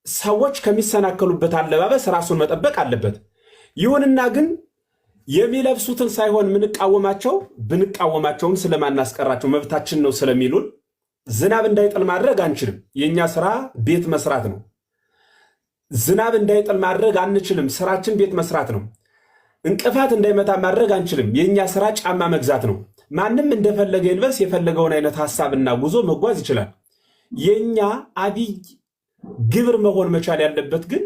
Speaker 2: ሰዎች ከሚሰናከሉበት አለባበስ ራሱን መጠበቅ አለበት። ይሁንና ግን የሚለብሱትን ሳይሆን ምንቃወማቸው ብንቃወማቸውም ስለማናስቀራቸው መብታችን ነው ስለሚሉን ዝናብ እንዳይጥል ማድረግ አንችልም። የኛ ስራ ቤት መስራት ነው። ዝናብ እንዳይጥል ማድረግ አንችልም። ስራችን ቤት መስራት ነው። እንቅፋት እንዳይመታ ማድረግ አንችልም። የኛ ስራ ጫማ መግዛት ነው። ማንም እንደፈለገ ይልበስ፣ የፈለገውን አይነት ሐሳብና ጉዞ መጓዝ ይችላል። የኛ አብይ ግብር መሆን መቻል ያለበት ግን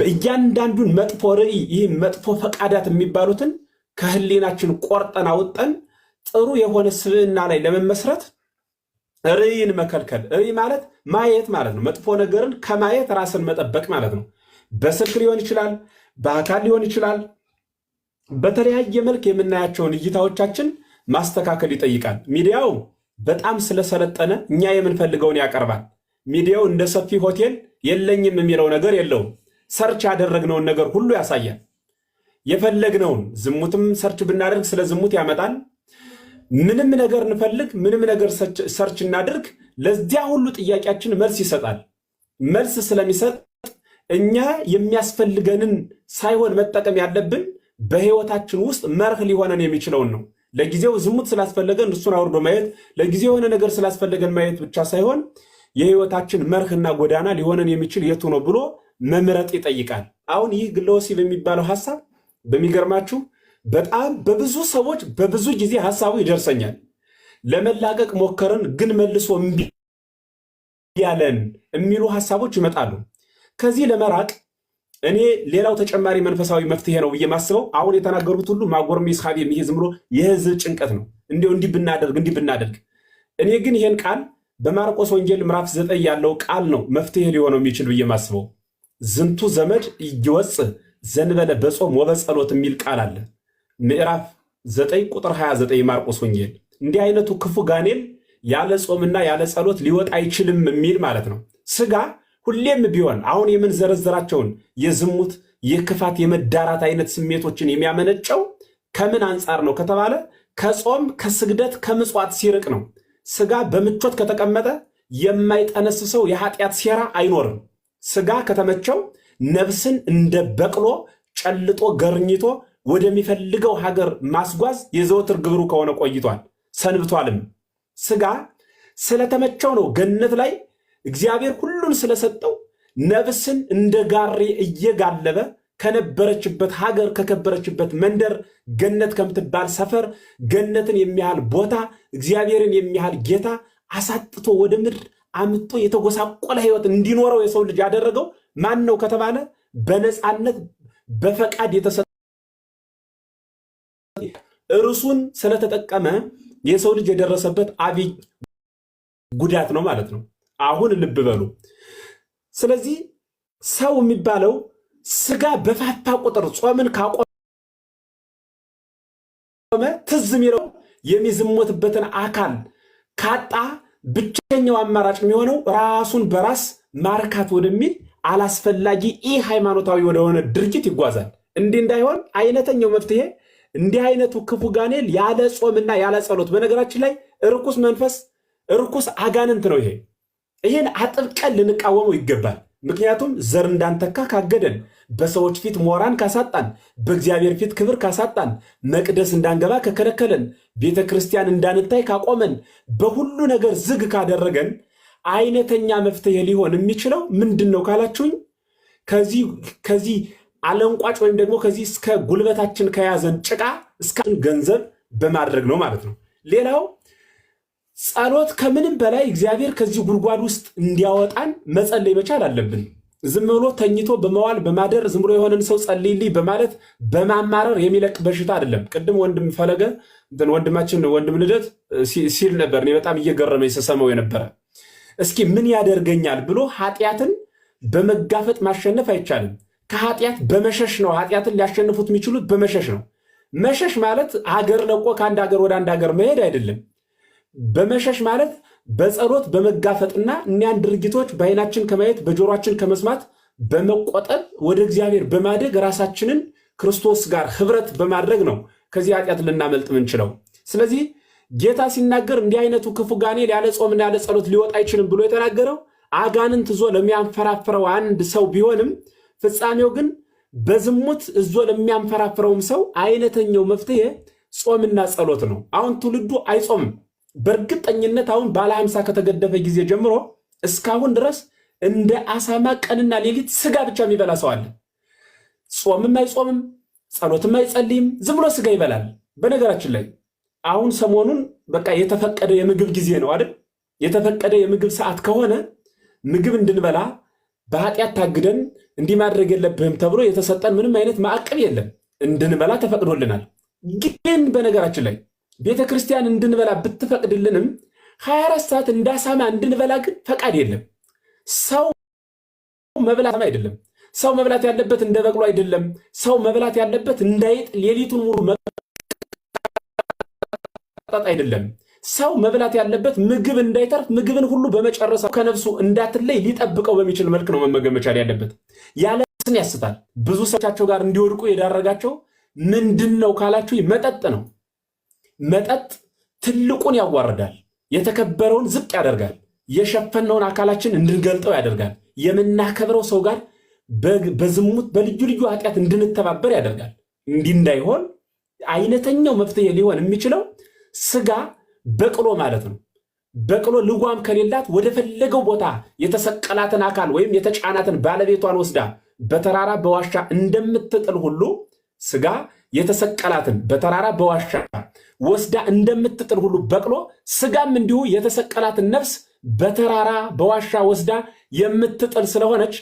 Speaker 2: እያንዳንዱን መጥፎ ርዕይ፣ ይህ መጥፎ ፈቃዳት የሚባሉትን ከህሊናችን ቆርጠን አውጠን ጥሩ የሆነ ስብዕና ላይ ለመመስረት ርዕይን መከልከል። ርዕይ ማለት ማየት ማለት ነው። መጥፎ ነገርን ከማየት ራስን መጠበቅ ማለት ነው። በስልክ ሊሆን ይችላል፣ በአካል ሊሆን ይችላል። በተለያየ መልክ የምናያቸውን እይታዎቻችን ማስተካከል ይጠይቃል። ሚዲያው በጣም ስለሰለጠነ እኛ የምንፈልገውን ያቀርባል። ሚዲያው እንደ ሰፊ ሆቴል የለኝም የሚለው ነገር የለውም። ሰርች ያደረግነውን ነገር ሁሉ ያሳያል። የፈለግነውን ዝሙትም ሰርች ብናደርግ ስለ ዝሙት ያመጣል። ምንም ነገር እንፈልግ፣ ምንም ነገር ሰርች እናድርግ፣ ለዚያ ሁሉ ጥያቄያችን መልስ ይሰጣል። መልስ ስለሚሰጥ እኛ የሚያስፈልገንን ሳይሆን መጠቀም ያለብን በህይወታችን ውስጥ መርህ ሊሆነን የሚችለውን ነው። ለጊዜው ዝሙት ስላስፈለገን እሱን አውርዶ ማየት፣ ለጊዜው የሆነ ነገር ስላስፈለገን ማየት ብቻ ሳይሆን የህይወታችን መርህና ጎዳና ሊሆነን የሚችል የቱ ነው ብሎ መምረጥ ይጠይቃል። አሁን ይህ ግለ ወሲብ የሚባለው ሐሳብ በሚገርማችሁ በጣም በብዙ ሰዎች በብዙ ጊዜ ሐሳቡ ይደርሰኛል። ለመላቀቅ ሞከርን ግን መልሶ እምቢ ያለን የሚሉ ሐሳቦች ይመጣሉ። ከዚህ ለመራቅ እኔ ሌላው ተጨማሪ መንፈሳዊ መፍትሄ ነው ብዬ ማስበው አሁን የተናገሩት ሁሉ ማጎርሜስ ኻብ የሚሄ ዝም ብሎ የህዝብ ጭንቀት ነው። እንዲህ ብናደርግ እኔ ግን ይሄን ቃል በማርቆስ ወንጌል ምዕራፍ 9 ያለው ቃል ነው መፍትሄ ሊሆነው የሚችል ብዬ ማስበው። ዝንቱ ዘመድ ይወጽእ ዘንበለ በጾም ወበጸሎት የሚል ቃል አለ። ምዕራፍ 9 ቁጥር 29 ማርቆስ ወንጌል። እንዲህ አይነቱ ክፉ ጋኔል ያለ ጾምና ያለ ጸሎት ሊወጣ አይችልም የሚል ማለት ነው። ስጋ ሁሌም ቢሆን አሁን የምንዘረዘራቸውን የዝሙት፣ የክፋት፣ የመዳራት አይነት ስሜቶችን የሚያመነጨው ከምን አንጻር ነው ከተባለ ከጾም፣ ከስግደት፣ ከምጽዋት ሲርቅ ነው። ስጋ በምቾት ከተቀመጠ የማይጠነስሰው የኃጢአት ሴራ አይኖርም። ስጋ ከተመቸው ነፍስን እንደ በቅሎ ጨልጦ ገርኝቶ ወደሚፈልገው ሀገር ማስጓዝ የዘወትር ግብሩ ከሆነ ቆይቷል ሰንብቷልም። ስጋ ስለተመቸው ነው ገነት ላይ እግዚአብሔር ሁሉን ስለሰጠው ነፍስን እንደ ጋሪ እየጋለበ ከነበረችበት ሀገር ከከበረችበት መንደር ገነት ከምትባል ሰፈር ገነትን የሚያህል ቦታ እግዚአብሔርን የሚያህል ጌታ አሳጥቶ ወደ ምድር አምጥቶ የተጎሳቆለ ሕይወት እንዲኖረው የሰው ልጅ ያደረገው ማን ነው ከተባለ በነፃነት በፈቃድ የተሰጠ እርሱን ስለተጠቀመ የሰው ልጅ የደረሰበት አብይ ጉዳት ነው ማለት ነው። አሁን ልብ በሉ። ስለዚህ ሰው የሚባለው ስጋ በፋታ ቁጥር ጾምን ካቆመ ትዝ የሚለው የሚዝሞትበትን አካል ካጣ ብቸኛው አማራጭ የሚሆነው ራሱን በራስ ማርካት ወደሚል አላስፈላጊ ሃይማኖታዊ ወደሆነ ድርጊት ይጓዛል። እንዲህ እንዳይሆን አይነተኛው መፍትሄ እንዲህ አይነቱ ክፉ ጋኔል ያለ ጾምና ያለ ጸሎት፣ በነገራችን ላይ ርኩስ መንፈስ ርኩስ አጋንንት ነው። ይሄን አጥብቀን ልንቃወመው ይገባል። ምክንያቱም ዘር እንዳንተካ ካገደን፣ በሰዎች ፊት ሞራን ካሳጣን፣ በእግዚአብሔር ፊት ክብር ካሳጣን፣ መቅደስ እንዳንገባ ከከለከለን፣ ቤተ ክርስቲያን እንዳንታይ ካቆመን፣ በሁሉ ነገር ዝግ ካደረገን አይነተኛ መፍትሄ ሊሆን የሚችለው ምንድን ነው ካላችሁኝ ከዚህ አለንቋጭ ወይም ደግሞ ከዚህ እስከ ጉልበታችን ከያዘን ጭቃ እስከ ገንዘብ በማድረግ ነው ማለት ነው። ሌላው ጸሎት ከምንም በላይ እግዚአብሔር ከዚህ ጉድጓድ ውስጥ እንዲያወጣን መጸለይ መቻል አለብን። ዝም ብሎ ተኝቶ በመዋል በማደር ዝም ብሎ የሆነን ሰው ጸልይልኝ በማለት በማማረር የሚለቅ በሽታ አይደለም። ቅድም ወንድም ፈለገ ወንድማችን ወንድም ልደት ሲል ነበር። እኔ በጣም እየገረመኝ ስሰማው የነበረ እስኪ ምን ያደርገኛል ብሎ ኃጢአትን በመጋፈጥ ማሸነፍ አይቻልም። ከኃጢአት በመሸሽ ነው። ኃጢአትን ሊያሸንፉት የሚችሉት በመሸሽ ነው። መሸሽ ማለት ሀገር ለቆ ከአንድ ሀገር ወደ አንድ ሀገር መሄድ አይደለም። በመሸሽ ማለት በጸሎት በመጋፈጥና እኒያን ድርጊቶች በዓይናችን ከማየት በጆሮአችን ከመስማት በመቆጠብ ወደ እግዚአብሔር በማደግ ራሳችንን ክርስቶስ ጋር ህብረት በማድረግ ነው ከዚህ ኃጢአት ልናመልጥ ምንችለው። ስለዚህ ጌታ ሲናገር እንዲህ አይነቱ ክፉ ጋኔል ያለ ጾምና ያለ ጸሎት ሊወጣ አይችልም ብሎ የተናገረው አጋንንት እዞ ለሚያንፈራፍረው አንድ ሰው ቢሆንም ፍጻሜው ግን በዝሙት እዞ ለሚያንፈራፍረውም ሰው አይነተኛው መፍትሄ ጾምና ጸሎት ነው። አሁን ትውልዱ አይጾምም። በእርግጠኝነት አሁን ባለ 50 ከተገደፈ ጊዜ ጀምሮ እስካሁን ድረስ እንደ አሳማ ቀንና ሌሊት ስጋ ብቻ የሚበላ ሰው አለ። ጾምም አይጾምም፣ ጸሎትም አይጸልይም፣ ዝም ብሎ ስጋ ይበላል። በነገራችን ላይ አሁን ሰሞኑን በቃ የተፈቀደ የምግብ ጊዜ ነው አይደል? የተፈቀደ የምግብ ሰዓት ከሆነ ምግብ እንድንበላ በኃጢአት ታግደን እንዲህ ማድረግ የለብህም ተብሎ የተሰጠን ምንም አይነት ማዕቀብ የለም። እንድንበላ ተፈቅዶልናል። ግን በነገራችን ላይ ቤተ ክርስቲያን እንድንበላ ብትፈቅድልንም 24 ሰዓት እንዳሳማ እንድንበላ ግን ፈቃድ የለም። ሰው መብላት አይደለም። ሰው መብላት ያለበት እንደ በቅሎ አይደለም። ሰው መብላት ያለበት እንዳይጥ ሌሊቱን ሙሉ መጣጣ አይደለም። ሰው መብላት ያለበት ምግብ እንዳይተርፍ ምግብን ሁሉ በመጨረስ ከነፍሱ እንዳትለይ ሊጠብቀው በሚችል መልክ ነው መመገብ መቻል ያለበት። ያለ ስን ያስታል። ብዙ ሰዎቻቸው ጋር እንዲወድቁ የዳረጋቸው ምንድነው ካላችሁ መጠጥ ነው። መጠጥ ትልቁን ያዋርዳል፣ የተከበረውን ዝቅ ያደርጋል፣ የሸፈነውን አካላችን እንድንገልጠው ያደርጋል፣ የምናከብረው ሰው ጋር በዝሙት በልዩ ልዩ ኃጢአት እንድንተባበር ያደርጋል። እንዲህ እንዳይሆን አይነተኛው መፍትሄ ሊሆን የሚችለው ስጋ በቅሎ ማለት ነው። በቅሎ ልጓም ከሌላት ወደ ፈለገው ቦታ የተሰቀላትን አካል ወይም የተጫናትን ባለቤቷን ወስዳ በተራራ በዋሻ እንደምትጥል ሁሉ ስጋ የተሰቀላትን በተራራ በዋሻ ወስዳ እንደምትጥል ሁሉ በቅሎ ስጋም እንዲሁ የተሰቀላትን ነፍስ በተራራ በዋሻ ወስዳ የምትጥል ስለሆነች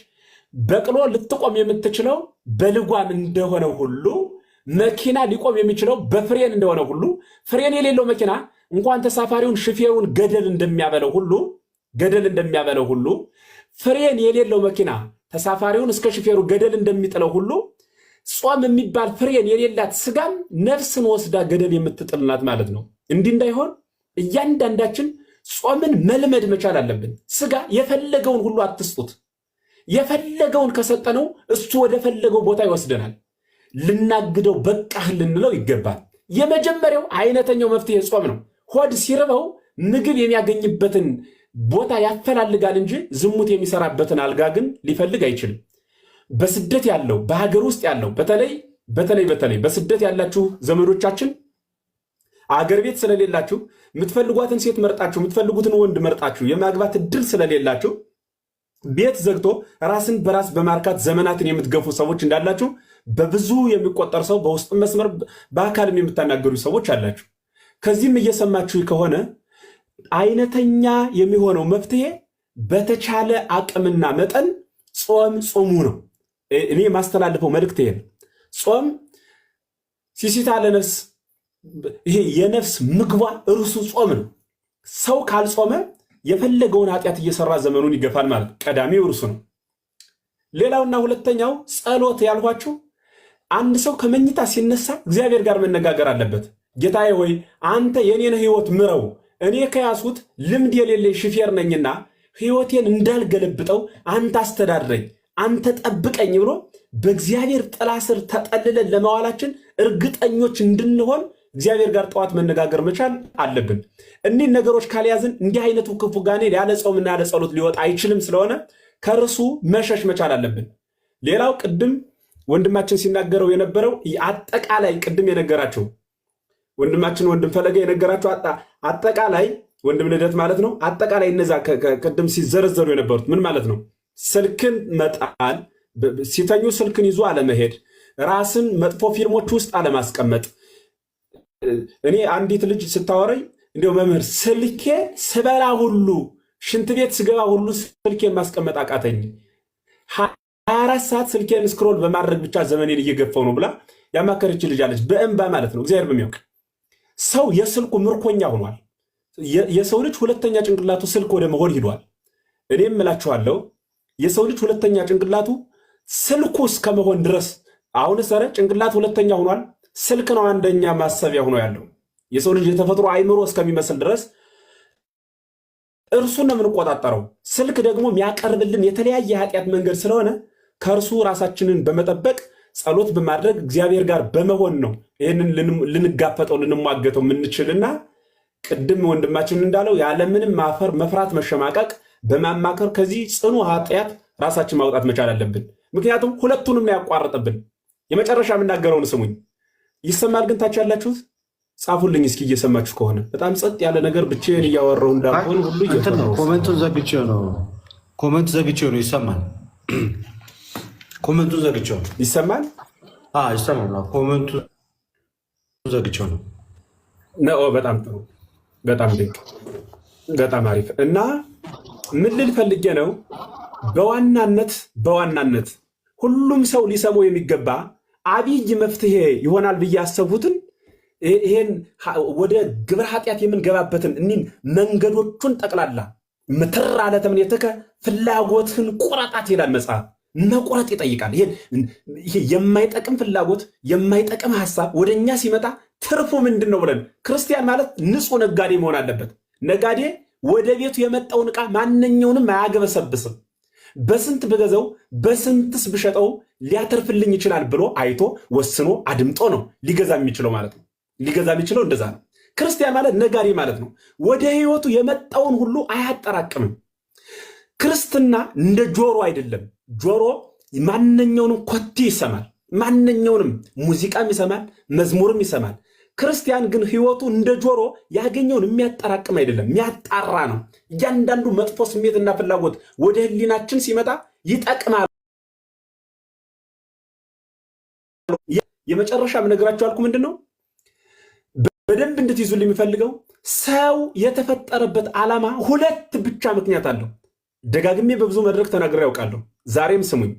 Speaker 2: በቅሎ ልትቆም የምትችለው በልጓም እንደሆነ ሁሉ መኪና ሊቆም የሚችለው በፍሬን እንደሆነ ሁሉ ፍሬን የሌለው መኪና እንኳን ተሳፋሪውን ሽፌሩን ገደል እንደሚያበለው ሁሉ ፍሬን የሌለው መኪና ተሳፋሪውን እስከ ሽፌሩ ገደል እንደሚጥለው ሁሉ ጾም የሚባል ፍሬን የሌላት ስጋም ነፍስን ወስዳ ገደል የምትጥልናት ማለት ነው። እንዲህ እንዳይሆን እያንዳንዳችን ጾምን መልመድ መቻል አለብን። ስጋ የፈለገውን ሁሉ አትስጡት። የፈለገውን ከሰጠነው እሱ ወደ ፈለገው ቦታ ይወስደናል። ልናግደው በቃህ ልንለው ይገባል። የመጀመሪያው አይነተኛው መፍትሄ ጾም ነው። ሆድ ሲርበው ምግብ የሚያገኝበትን ቦታ ያፈላልጋል እንጂ ዝሙት የሚሰራበትን አልጋ ግን ሊፈልግ አይችልም። በስደት ያለው በሀገር ውስጥ ያለው በተለይ በተለይ በስደት ያላችሁ ዘመዶቻችን አገር ቤት ስለሌላችሁ የምትፈልጓትን ሴት መርጣችሁ የምትፈልጉትን ወንድ መርጣችሁ የማግባት እድል ስለሌላችሁ ቤት ዘግቶ ራስን በራስ በማርካት ዘመናትን የምትገፉ ሰዎች እንዳላችሁ በብዙ የሚቆጠር ሰው በውስጥ መስመር በአካልም የምታናገሩ ሰዎች አላችሁ። ከዚህም እየሰማችሁ ከሆነ አይነተኛ የሚሆነው መፍትሄ በተቻለ አቅምና መጠን ጾም ጾሙ ነው። እኔ ማስተላልፈው መልእክት ይሄ ነው። ጾም ሲሲታ ለነፍስ ይሄ የነፍስ ምግቧ እርሱ ጾም ነው። ሰው ካልጾመ የፈለገውን ኃጢአት እየሰራ ዘመኑን ይገፋል ማለት ቀዳሚው እርሱ ነው። ሌላውና ሁለተኛው ጸሎት ያልኋችሁ አንድ ሰው ከመኝታ ሲነሳ እግዚአብሔር ጋር መነጋገር አለበት። ጌታዬ ሆይ አንተ የኔን ህይወት ምረው፣ እኔ ከያዝኩት ልምድ የሌለኝ ሹፌር ነኝና ህይወቴን እንዳልገለብጠው አንተ አስተዳድረኝ፣ አንተ ጠብቀኝ ብሎ በእግዚአብሔር ጥላ ስር ተጠልለን ለመዋላችን እርግጠኞች እንድንሆን እግዚአብሔር ጋር ጠዋት መነጋገር መቻል አለብን። እኒህ ነገሮች ካልያዝን እንዲህ አይነቱ ክፉ ጋኔን ያለ ጾምና ያለ ጸሎት ሊወጣ አይችልም። ስለሆነ ከርሱ መሸሽ መቻል አለብን። ሌላው ቅድም ወንድማችን ሲናገረው የነበረው አጠቃላይ ቅድም የነገራቸው ወንድማችን ወንድም ፈለገ የነገራቸው አጠቃላይ ወንድም ልደት ማለት ነው። አጠቃላይ እነዛ ቅድም ሲዘረዘሩ የነበሩት ምን ማለት ነው? ስልክን መጣል፣ ሲተኙ ስልክን ይዞ አለመሄድ፣ ራስን መጥፎ ፊልሞች ውስጥ አለማስቀመጥ። እኔ አንዲት ልጅ ስታወረኝ እንዲያው መምህር ስልኬ ስበላ ሁሉ ሽንት ቤት ስገባ ሁሉ ስልኬን ማስቀመጥ አቃተኝ፣ 24 ሰዓት ስልኬን ስክሮል በማድረግ ብቻ ዘመኔን እየገፋው ነው ብላ ያማከረች ልጅ አለች። በእንባ ማለት ነው። እግዚአብሔር በሚያውቅ ሰው የስልኩ ምርኮኛ ሆኗል። የሰው ልጅ ሁለተኛ ጭንቅላቱ ስልክ ወደ መሆን ሂዷል። እኔም እላችኋለሁ የሰው ልጅ ሁለተኛ ጭንቅላቱ ስልኩ እስከመሆን ድረስ አሁን ሰረ ጭንቅላት ሁለተኛ ሆኗል። ስልክ ነው አንደኛ ማሰቢያ ሆኖ ያለው። የሰው ልጅ የተፈጥሮ አይምሮ እስከሚመስል ድረስ እርሱን ነው የምንቆጣጠረው። ስልክ ደግሞ የሚያቀርብልን የተለያየ ኃጢአት መንገድ ስለሆነ ከእርሱ ራሳችንን በመጠበቅ ጸሎት በማድረግ እግዚአብሔር ጋር በመሆን ነው ይህንን ልንጋፈጠው ልንሟገተው የምንችልና ቅድም ወንድማችን እንዳለው ያለምንም ማፈር መፍራት መሸማቀቅ በማማከር ከዚህ ጽኑ ኃጢአት ራሳችን ማውጣት መቻል አለብን። ምክንያቱም ሁለቱንም ያቋርጥብን። የመጨረሻ የምናገረውን ስሙኝ። ይሰማል ግን ታች ያላችሁት ጻፉልኝ እስኪ እየሰማችሁ ከሆነ። በጣም ጸጥ ያለ ነገር ብቻዬን እያወራሁ እንዳልሆን ሁሉ እየፈራሁ
Speaker 1: ኮሜንቱን ዘግቼው ነው። ኮሜንት ዘግቼው ነው። ይሰማል? ኮሜንቱን ዘግቼው ነው።
Speaker 2: ይሰማል?
Speaker 1: ይሰማል። ኮሜንቱ ዘግቼው ነው።
Speaker 2: በጣም ጥሩ፣ በጣም ድንቅ፣ በጣም አሪፍ። እና ምን ልል ፈልጌ ነው፣ በዋናነት ሁሉም ሰው ሊሰማው የሚገባ አብይ መፍትሄ ይሆናል ብዬ ያሰብሁትን ይሄን ወደ ግብረ ኃጢአት የምንገባበትን እኒን መንገዶቹን ጠቅላላ ምትር አለ ተምኔትከ ፍላጎትን ቁረጣት ይላል መጽሐፍ። መቁረጥ ይጠይቃል። ይሄ የማይጠቅም ፍላጎት የማይጠቅም ሐሳብ ወደኛ ሲመጣ ትርፉ ምንድን ነው ብለን ክርስቲያን ማለት ንጹህ ነጋዴ መሆን አለበት። ነጋዴ ወደ ቤቱ የመጣውን ዕቃ ማንኛውንም አያገበሰብስም። በስንት ብገዛው በስንትስ ብሸጠው ሊያተርፍልኝ ይችላል ብሎ አይቶ ወስኖ አድምጦ ነው ሊገዛ የሚችለው ማለት ነው። ሊገዛ የሚችለው እንደዛ ነው። ክርስቲያን ማለት ነጋዴ ማለት ነው። ወደ ህይወቱ የመጣውን ሁሉ አያጠራቅምም። ክርስትና እንደ ጆሮ አይደለም። ጆሮ ማንኛውንም ኮቴ ይሰማል፣ ማንኛውንም ሙዚቃም ይሰማል፣ መዝሙርም ይሰማል። ክርስቲያን ግን ህይወቱ እንደ ጆሮ ያገኘውን የሚያጠራቅም አይደለም፣ የሚያጣራ ነው። እያንዳንዱ መጥፎ ስሜትና ፍላጎት ወደ ህሊናችን ሲመጣ ይጠቅማል። የመጨረሻ ምነግራችሁ አልኩ ምንድን ነው በደንብ እንድትይዙልኝ የሚፈልገው ሰው የተፈጠረበት ዓላማ ሁለት ብቻ ምክንያት አለው። ደጋግሜ በብዙ መድረክ ተናግሬ ያውቃለሁ። ዛሬም ስሙኝ።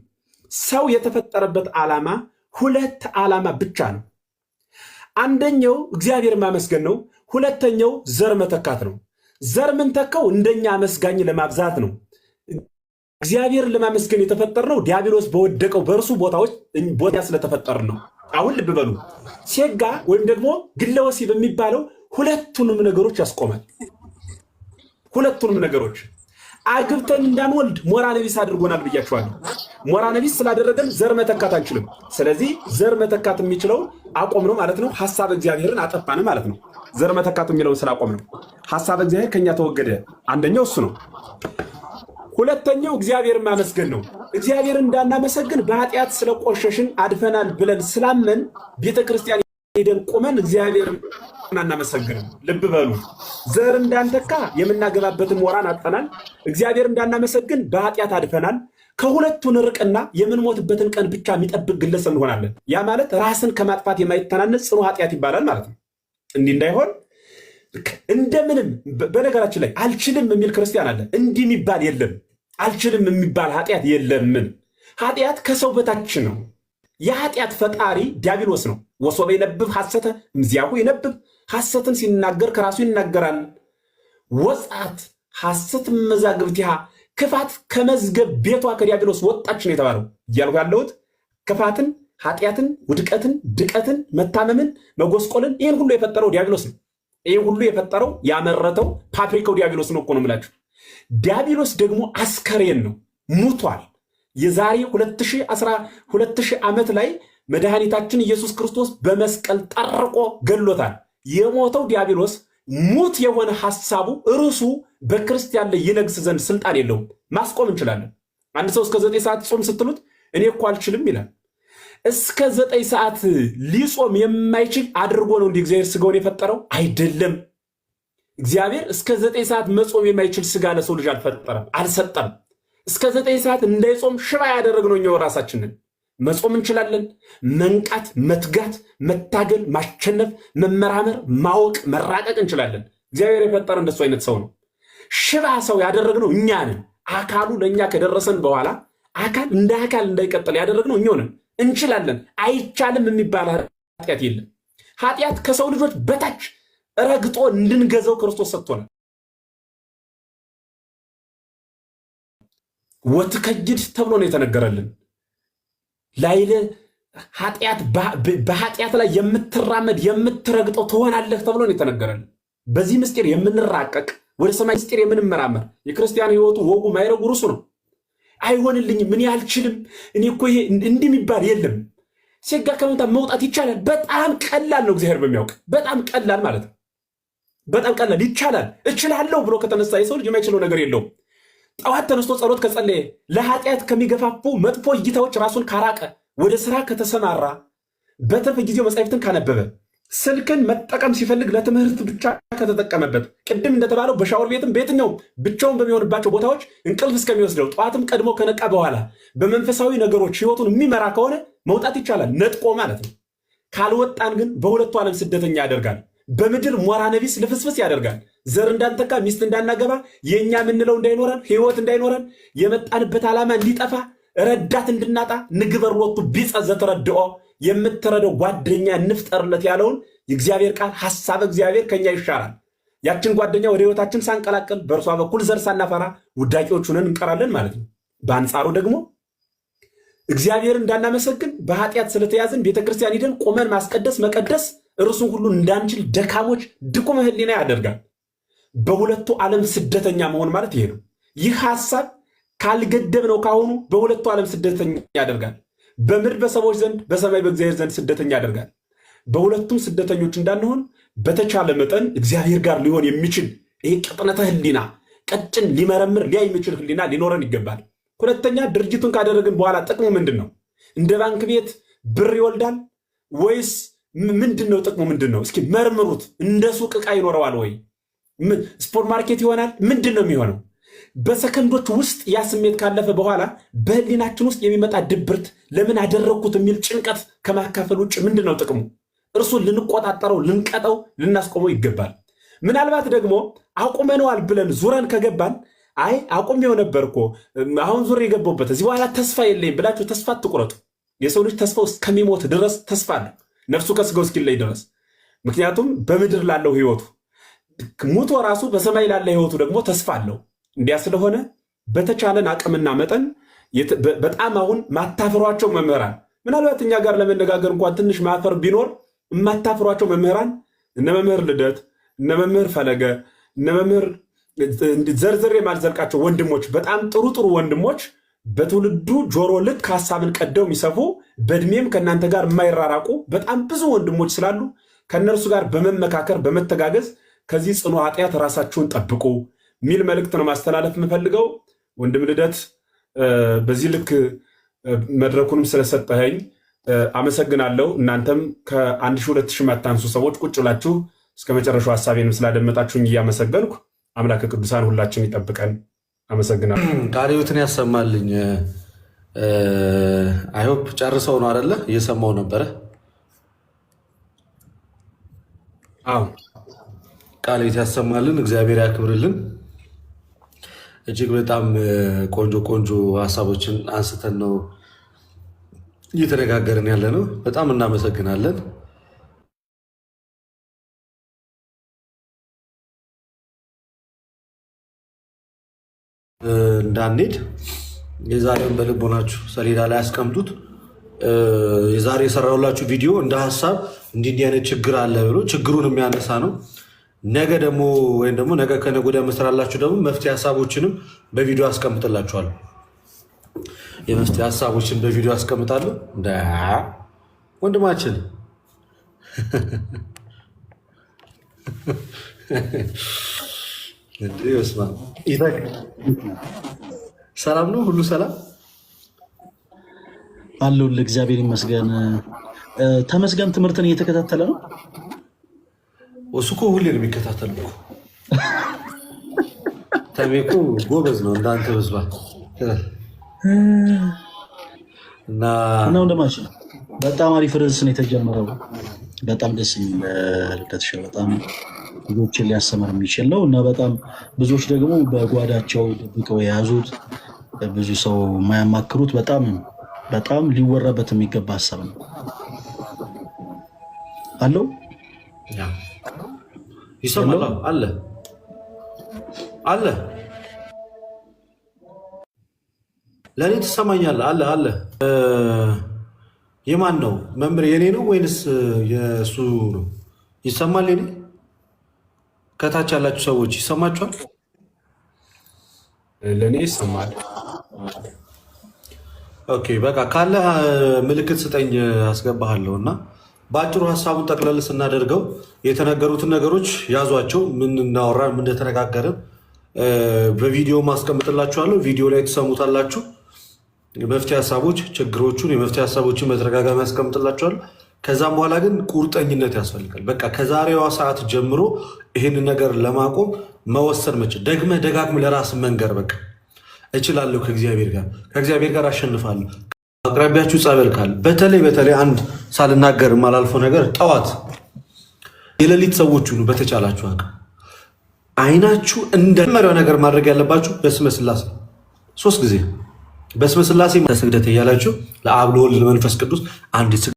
Speaker 2: ሰው የተፈጠረበት ዓላማ ሁለት ዓላማ ብቻ ነው። አንደኛው እግዚአብሔር ማመስገን ነው። ሁለተኛው ዘር መተካት ነው። ዘር ምን ተካው? እንደኛ አመስጋኝ ለማብዛት ነው። እግዚአብሔርን ለማመስገን የተፈጠርነው ዲያብሎስ በወደቀው በእርሱ ቦታ ስለተፈጠር ነው። አሁን ልብ በሉ። ሴጋ ወይም ደግሞ ግለወሲብ የሚባለው ሁለቱንም ነገሮች ያስቆማል። ሁለቱንም ነገሮች አግብተን እንዳንወልድ ሞራ ነቢስ አድርጎናል ብያችኋለሁ። ሞራ ነቢስ ስላደረገን ዘር መተካት አንችልም። ስለዚህ ዘር መተካት የሚችለው አቆም ነው ማለት ነው። ሐሳብ እግዚአብሔርን አጠፋን ማለት ነው። ዘር መተካት የሚለውን ስላቆም ነው። ሐሳብ እግዚአብሔር ከኛ ተወገደ። አንደኛው እሱ ነው። ሁለተኛው እግዚአብሔርን ማመስገን ነው። እግዚአብሔርን እንዳናመሰግን በኃጢአት ስለቆሸሽን አድፈናል ብለን ስላመን ቤተክርስቲያን ሄደን ቆመን እግዚአብሔርን አናመሰግንም። ልብ በሉ፣ ዘር እንዳንተካ የምናገባበትን ሞራን አጠናል። እግዚአብሔር እንዳናመሰግን በኃጢአት አድፈናል። ከሁለቱን ርቅና የምንሞትበትን ቀን ብቻ የሚጠብቅ ግለሰብ እንሆናለን። ያ ማለት ራስን ከማጥፋት የማይተናነስ ጽኑ ኃጢአት ይባላል ማለት ነው። እንዲህ እንዳይሆን እንደምንም በነገራችን ላይ አልችልም የሚል ክርስቲያን አለ። እንዲህ የሚባል የለም። አልችልም የሚባል ኃጢአት የለምን። ኃጢአት ከሰው በታች ነው። የኃጢአት ፈጣሪ ዲያብሎስ ነው። ወሶበ ይነብብ ሐሰተ እምዚአሁ ይነብብ፣ ሐሰትን ሲናገር ከራሱ ይናገራል። ወጻት ሐሰት መዛግብቲሃ፣ ክፋት ከመዝገብ ቤቷ ከዲያብሎስ ወጣች ነው የተባለው። እያልኩ ያለሁት ክፋትን፣ ኃጢአትን፣ ውድቀትን፣ ድቀትን፣ መታመምን፣ መጎስቆልን ይህን ሁሉ የፈጠረው ዲያብሎስ ነው። ይህ ሁሉ የፈጠረው ያመረተው ፋብሪካው ዲያብሎስ ነው እኮ ነው የምላችሁ። ዲያብሎስ ደግሞ አስከሬን ነው፣ ሙቷል። የዛሬ 2000 ዓመት ላይ መድኃኒታችን ኢየሱስ ክርስቶስ በመስቀል ጠርቆ ገሎታል። የሞተው ዲያብሎስ ሙት የሆነ ሐሳቡ እርሱ በክርስቲያን ላይ ይነግስ ዘንድ ስልጣን የለውም። ማስቆም እንችላለን። አንድ ሰው እስከ 9 ሰዓት ጾም ስትሉት እኔ እኮ አልችልም ይላል። እስከ 9 ሰዓት ሊጾም የማይችል አድርጎ ነው እንዲህ እግዚአብሔር ስጋውን የፈጠረው አይደለም። እግዚአብሔር እስከ 9 ሰዓት መጾም የማይችል ስጋ ለሰው ልጅ አልፈጠረም፣ አልሰጠም። እስከ 9 ሰዓት እንዳይጾም ሽባ ያደረግነው እኛው ራሳችንን። መጾም እንችላለን። መንቃት፣ መትጋት፣ መታገል፣ ማሸነፍ፣ መመራመር፣ ማወቅ፣ መራቀቅ እንችላለን። እግዚአብሔር የፈጠረ እንደሱ አይነት ሰው ነው። ሽባ ሰው ያደረግነው እኛ ነን። አካሉ ለእኛ ከደረሰን በኋላ አካል እንደ አካል እንዳይቀጥል ያደረግነው እኛው ነን። እንችላለን። አይቻልም የሚባል ኃጢአት የለም። ኃጢአት ከሰው ልጆች በታች ረግጦ እንድንገዛው ክርስቶስ ሰጥቶናል። ወትከጅድ ተብሎ ነው የተነገረልን። ላይለ ኃጢአት በኃጢአት ላይ የምትራመድ የምትረግጠው ትሆናለህ ተብሎ ነው የተነገረልን። በዚህ ምስጢር የምንራቀቅ ወደ ሰማይ ምስጢር የምንመራመር የክርስቲያን ሕይወቱ ወጉ ማይረጉ ርሱ ነው። አይሆንልኝም፣ ምን አልችልም፣ እኔ እኮ ይሄ እንዲህ የሚባል የለም። ሴጋ ከመምታ መውጣት ይቻላል። በጣም ቀላል ነው። እግዚአብሔር በሚያውቅ በጣም ቀላል ማለት ነው። በጣም ቀላል ይቻላል። እችላለሁ ብሎ ከተነሳ የሰው ልጅ የማይችለው ነገር የለውም። ጠዋት ተነስቶ ጸሎት ከጸለየ፣ ለኃጢአት ከሚገፋፉ መጥፎ እይታዎች ራሱን ካራቀ፣ ወደ ስራ ከተሰማራ፣ በትርፍ ጊዜው መጻሕፍትን ካነበበ፣ ስልክን መጠቀም ሲፈልግ ለትምህርት ብቻ ከተጠቀመበት፣ ቅድም እንደተባለው በሻወር ቤትም በየትኛውም ብቻውን በሚሆንባቸው ቦታዎች እንቅልፍ እስከሚወስደው ጠዋትም ቀድሞ ከነቃ በኋላ በመንፈሳዊ ነገሮች ህይወቱን የሚመራ ከሆነ መውጣት ይቻላል፣ ነጥቆ ማለት ነው። ካልወጣን ግን በሁለቱ ዓለም ስደተኛ ያደርጋል። በምድር ሞራ ነቢስ ልፍስፍስ ያደርጋል። ዘር እንዳንተካ፣ ሚስት እንዳናገባ፣ የእኛ የምንለው እንዳይኖረን፣ ህይወት እንዳይኖረን፣ የመጣንበት ዓላማ እንዲጠፋ፣ ረዳት እንድናጣ፣ ንግበር ሎቱ ቢጸ ዘተረድኦ፣ የምትረደው ጓደኛ እንፍጠርለት ያለውን የእግዚአብሔር ቃል ሐሳብ እግዚአብሔር ከኛ ይሻላል። ያችን ጓደኛ ወደ ህይወታችን ሳንቀላቀል በእርሷ በኩል ዘር ሳናፈራ ውዳቂዎች ሆነን እንቀራለን ማለት ነው። በአንጻሩ ደግሞ እግዚአብሔርን እንዳናመሰግን በኃጢአት ስለተያዝን ቤተክርስቲያን ሂደን ቆመን ማስቀደስ መቀደስ እርሱን ሁሉ እንዳንችል ደካሞች ድቁም ህሊና ያደርጋል። በሁለቱ ዓለም ስደተኛ መሆን ማለት ይሄ ነው። ይህ ሐሳብ ካልገደብ ነው ካሁኑ በሁለቱ ዓለም ስደተኛ ያደርጋል። በምድር በሰዎች ዘንድ፣ በሰማይ በእግዚአብሔር ዘንድ ስደተኛ ያደርጋል። በሁለቱም ስደተኞች እንዳንሆን በተቻለ መጠን እግዚአብሔር ጋር ሊሆን የሚችል ይሄ ቅጥነተ ህሊና፣ ቀጭን ሊመረምር ሊያ የሚችል ህሊና ሊኖረን ይገባል። ሁለተኛ ድርጅቱን ካደረግን በኋላ ጥቅሙ ምንድን ነው? እንደ ባንክ ቤት ብር ይወልዳል ወይስ ምንድን ነው ጥቅሙ? ምንድን ነው? እስኪ መርምሩት። እንደ ሱቅ ዕቃ ይኖረዋል ወይ? ስፖርት ማርኬት ይሆናል? ምንድን ነው የሚሆነው? በሰከንዶች ውስጥ ያ ስሜት ካለፈ በኋላ በህሊናችን ውስጥ የሚመጣ ድብርት፣ ለምን አደረግኩት የሚል ጭንቀት ከማካፈል ውጭ ምንድን ነው ጥቅሙ? እርሱን ልንቆጣጠረው፣ ልንቀጠው፣ ልናስቆመው ይገባል። ምናልባት ደግሞ አቁመነዋል ብለን ዙረን ከገባን አይ አቁሜው ነበር እኮ አሁን ዙር የገባበት እዚህ በኋላ ተስፋ የለኝም ብላችሁ ተስፋ አትቁረጡ። የሰው ልጅ ተስፋው እስከሚሞት ድረስ ተስፋ አለው፣ ነፍሱ ከስጋው እስኪለይ ድረስ። ምክንያቱም በምድር ላለው ህይወቱ ሙቶ ራሱ በሰማይ ላለ ህይወቱ ደግሞ ተስፋ አለው። እንዲያ ስለሆነ በተቻለን አቅምና መጠን በጣም አሁን ማታፈሯቸው መምህራን፣ ምናልባት እኛ ጋር ለመነጋገር እንኳን ትንሽ ማፈር ቢኖር የማታፈሯቸው መምህራን እነ መምህር ልደት፣ እነ መምህር ፈለገ፣ እነ መምህር ዘርዝሬ ማልዘልቃቸው ወንድሞች፣ በጣም ጥሩ ጥሩ ወንድሞች በትውልዱ ጆሮ ልክ ሀሳብን ቀደው የሚሰፉ በእድሜም ከእናንተ ጋር የማይራራቁ በጣም ብዙ ወንድሞች ስላሉ ከእነርሱ ጋር በመመካከር በመተጋገዝ ከዚህ ጽኑ ኃጢአት ራሳችሁን ጠብቁ የሚል መልእክት ነው ማስተላለፍ የምፈልገው። ወንድም ልደት በዚህ ልክ መድረኩንም ስለሰጠኸኝ አመሰግናለሁ። እናንተም ከ1000-2000 ማታንሱ ሰዎች ቁጭ ብላችሁ እስከ መጨረሻው ሐሳቤንም ስላደመጣችሁኝ እያመሰገንኩ አምላከ ቅዱሳን ሁላችን ይጠብቀን። አመሰግናለሁ።
Speaker 1: ቃለ ሕይወትን ያሰማልኝ። አይሆፕ ጨርሰው ነው አይደለ? እየሰማው ነበረ።
Speaker 2: አዎ
Speaker 1: ቃለ ሕይወት ያሰማልን፣ እግዚአብሔር ያክብርልን። እጅግ በጣም ቆንጆ ቆንጆ ሀሳቦችን አንስተን ነው እየተነጋገርን ያለ ነው። በጣም እናመሰግናለን። እንዳንሄድ የዛሬውን በልቦናችሁ ሰሌዳ ላይ ያስቀምጡት። የዛሬ የሰራሁላችሁ ቪዲዮ እንደ ሀሳብ እንዲህ አይነት ችግር አለ ብሎ ችግሩን የሚያነሳ ነው። ነገ ደግሞ ወይም ደግሞ ነገ ከነገ ወዲያ መስራላችሁ ደግሞ መፍትሄ ሀሳቦችንም በቪዲዮ አስቀምጥላችኋለሁ። የመፍትሄ ሀሳቦችን በቪዲዮ አስቀምጣለሁ። እንደ ወንድማችን ሰላም ነው፣ ሁሉ ሰላም
Speaker 3: አለሁልህ። እግዚአብሔር ይመስገን። ተመስገን ትምህርትን እየተከታተለ ነው።
Speaker 1: እሱ እኮ ሁሌ ነው የሚከታተል። ተሜ እኮ ጎበዝ ነው እንዳንተ በዝባ እና
Speaker 3: ወንድማችን በጣም አሪፍ ርዕስ ነው የተጀመረው። በጣም ደስ የሚል ልደት ሸው በጣም ብዙዎችን ሊያስተምር የሚችል ነው እና በጣም ብዙዎች ደግሞ በጓዳቸው ደብቀው የያዙት ብዙ ሰው የማያማክሩት በጣም ሊወራበት የሚገባ ሀሳብ ነው አለው።
Speaker 1: ይሰማል አለ አለ ለእኔ ትሰማኛለህ? አለ አለ። የማን ነው መምህር? የኔ ነው ወይንስ የእሱ ነው? ይሰማል? የኔ ከታች ያላችሁ ሰዎች ይሰማችኋል?
Speaker 2: ለእኔ ይሰማል። ኦኬ
Speaker 1: በቃ ካለ ምልክት ስጠኝ አስገባሃለሁ። እና በአጭሩ ሀሳቡን ጠቅለል ስናደርገው የተነገሩትን ነገሮች ያዟቸው። ምን እናወራ ምን እንደተነጋገርን በቪዲዮ ማስቀምጥላችኋለሁ። ቪዲዮ ላይ ትሰሙታላችሁ። የመፍትሄ ሀሳቦች ችግሮቹን የመፍትሄ ሀሳቦችን በተደጋጋሚ ያስቀምጥላችኋለሁ። ከዛም በኋላ ግን ቁርጠኝነት ያስፈልጋል። በቃ ከዛሬዋ ሰዓት ጀምሮ ይህንን ነገር ለማቆም መወሰን መችል ደጋግመህ ለራስ መንገር በቃ እችላለሁ፣ ከእግዚአብሔር ጋር አሸንፋለሁ። አቅራቢያችሁ ጸበል ካለ በተለይ አንድ ሳልናገር የማላልፈው ነገር ጠዋት የሌሊት ሰዎች ሁኑ በተቻላችሁ አቅም አይናችሁ እንደመሪያው ነገር ማድረግ ያለባችሁ በስመ ሥላሴ 3 ጊዜ በስመ ሥላሴ ስግደት እያላችሁ ለአብ ለወልድ ለመንፈስ ቅዱስ አንድ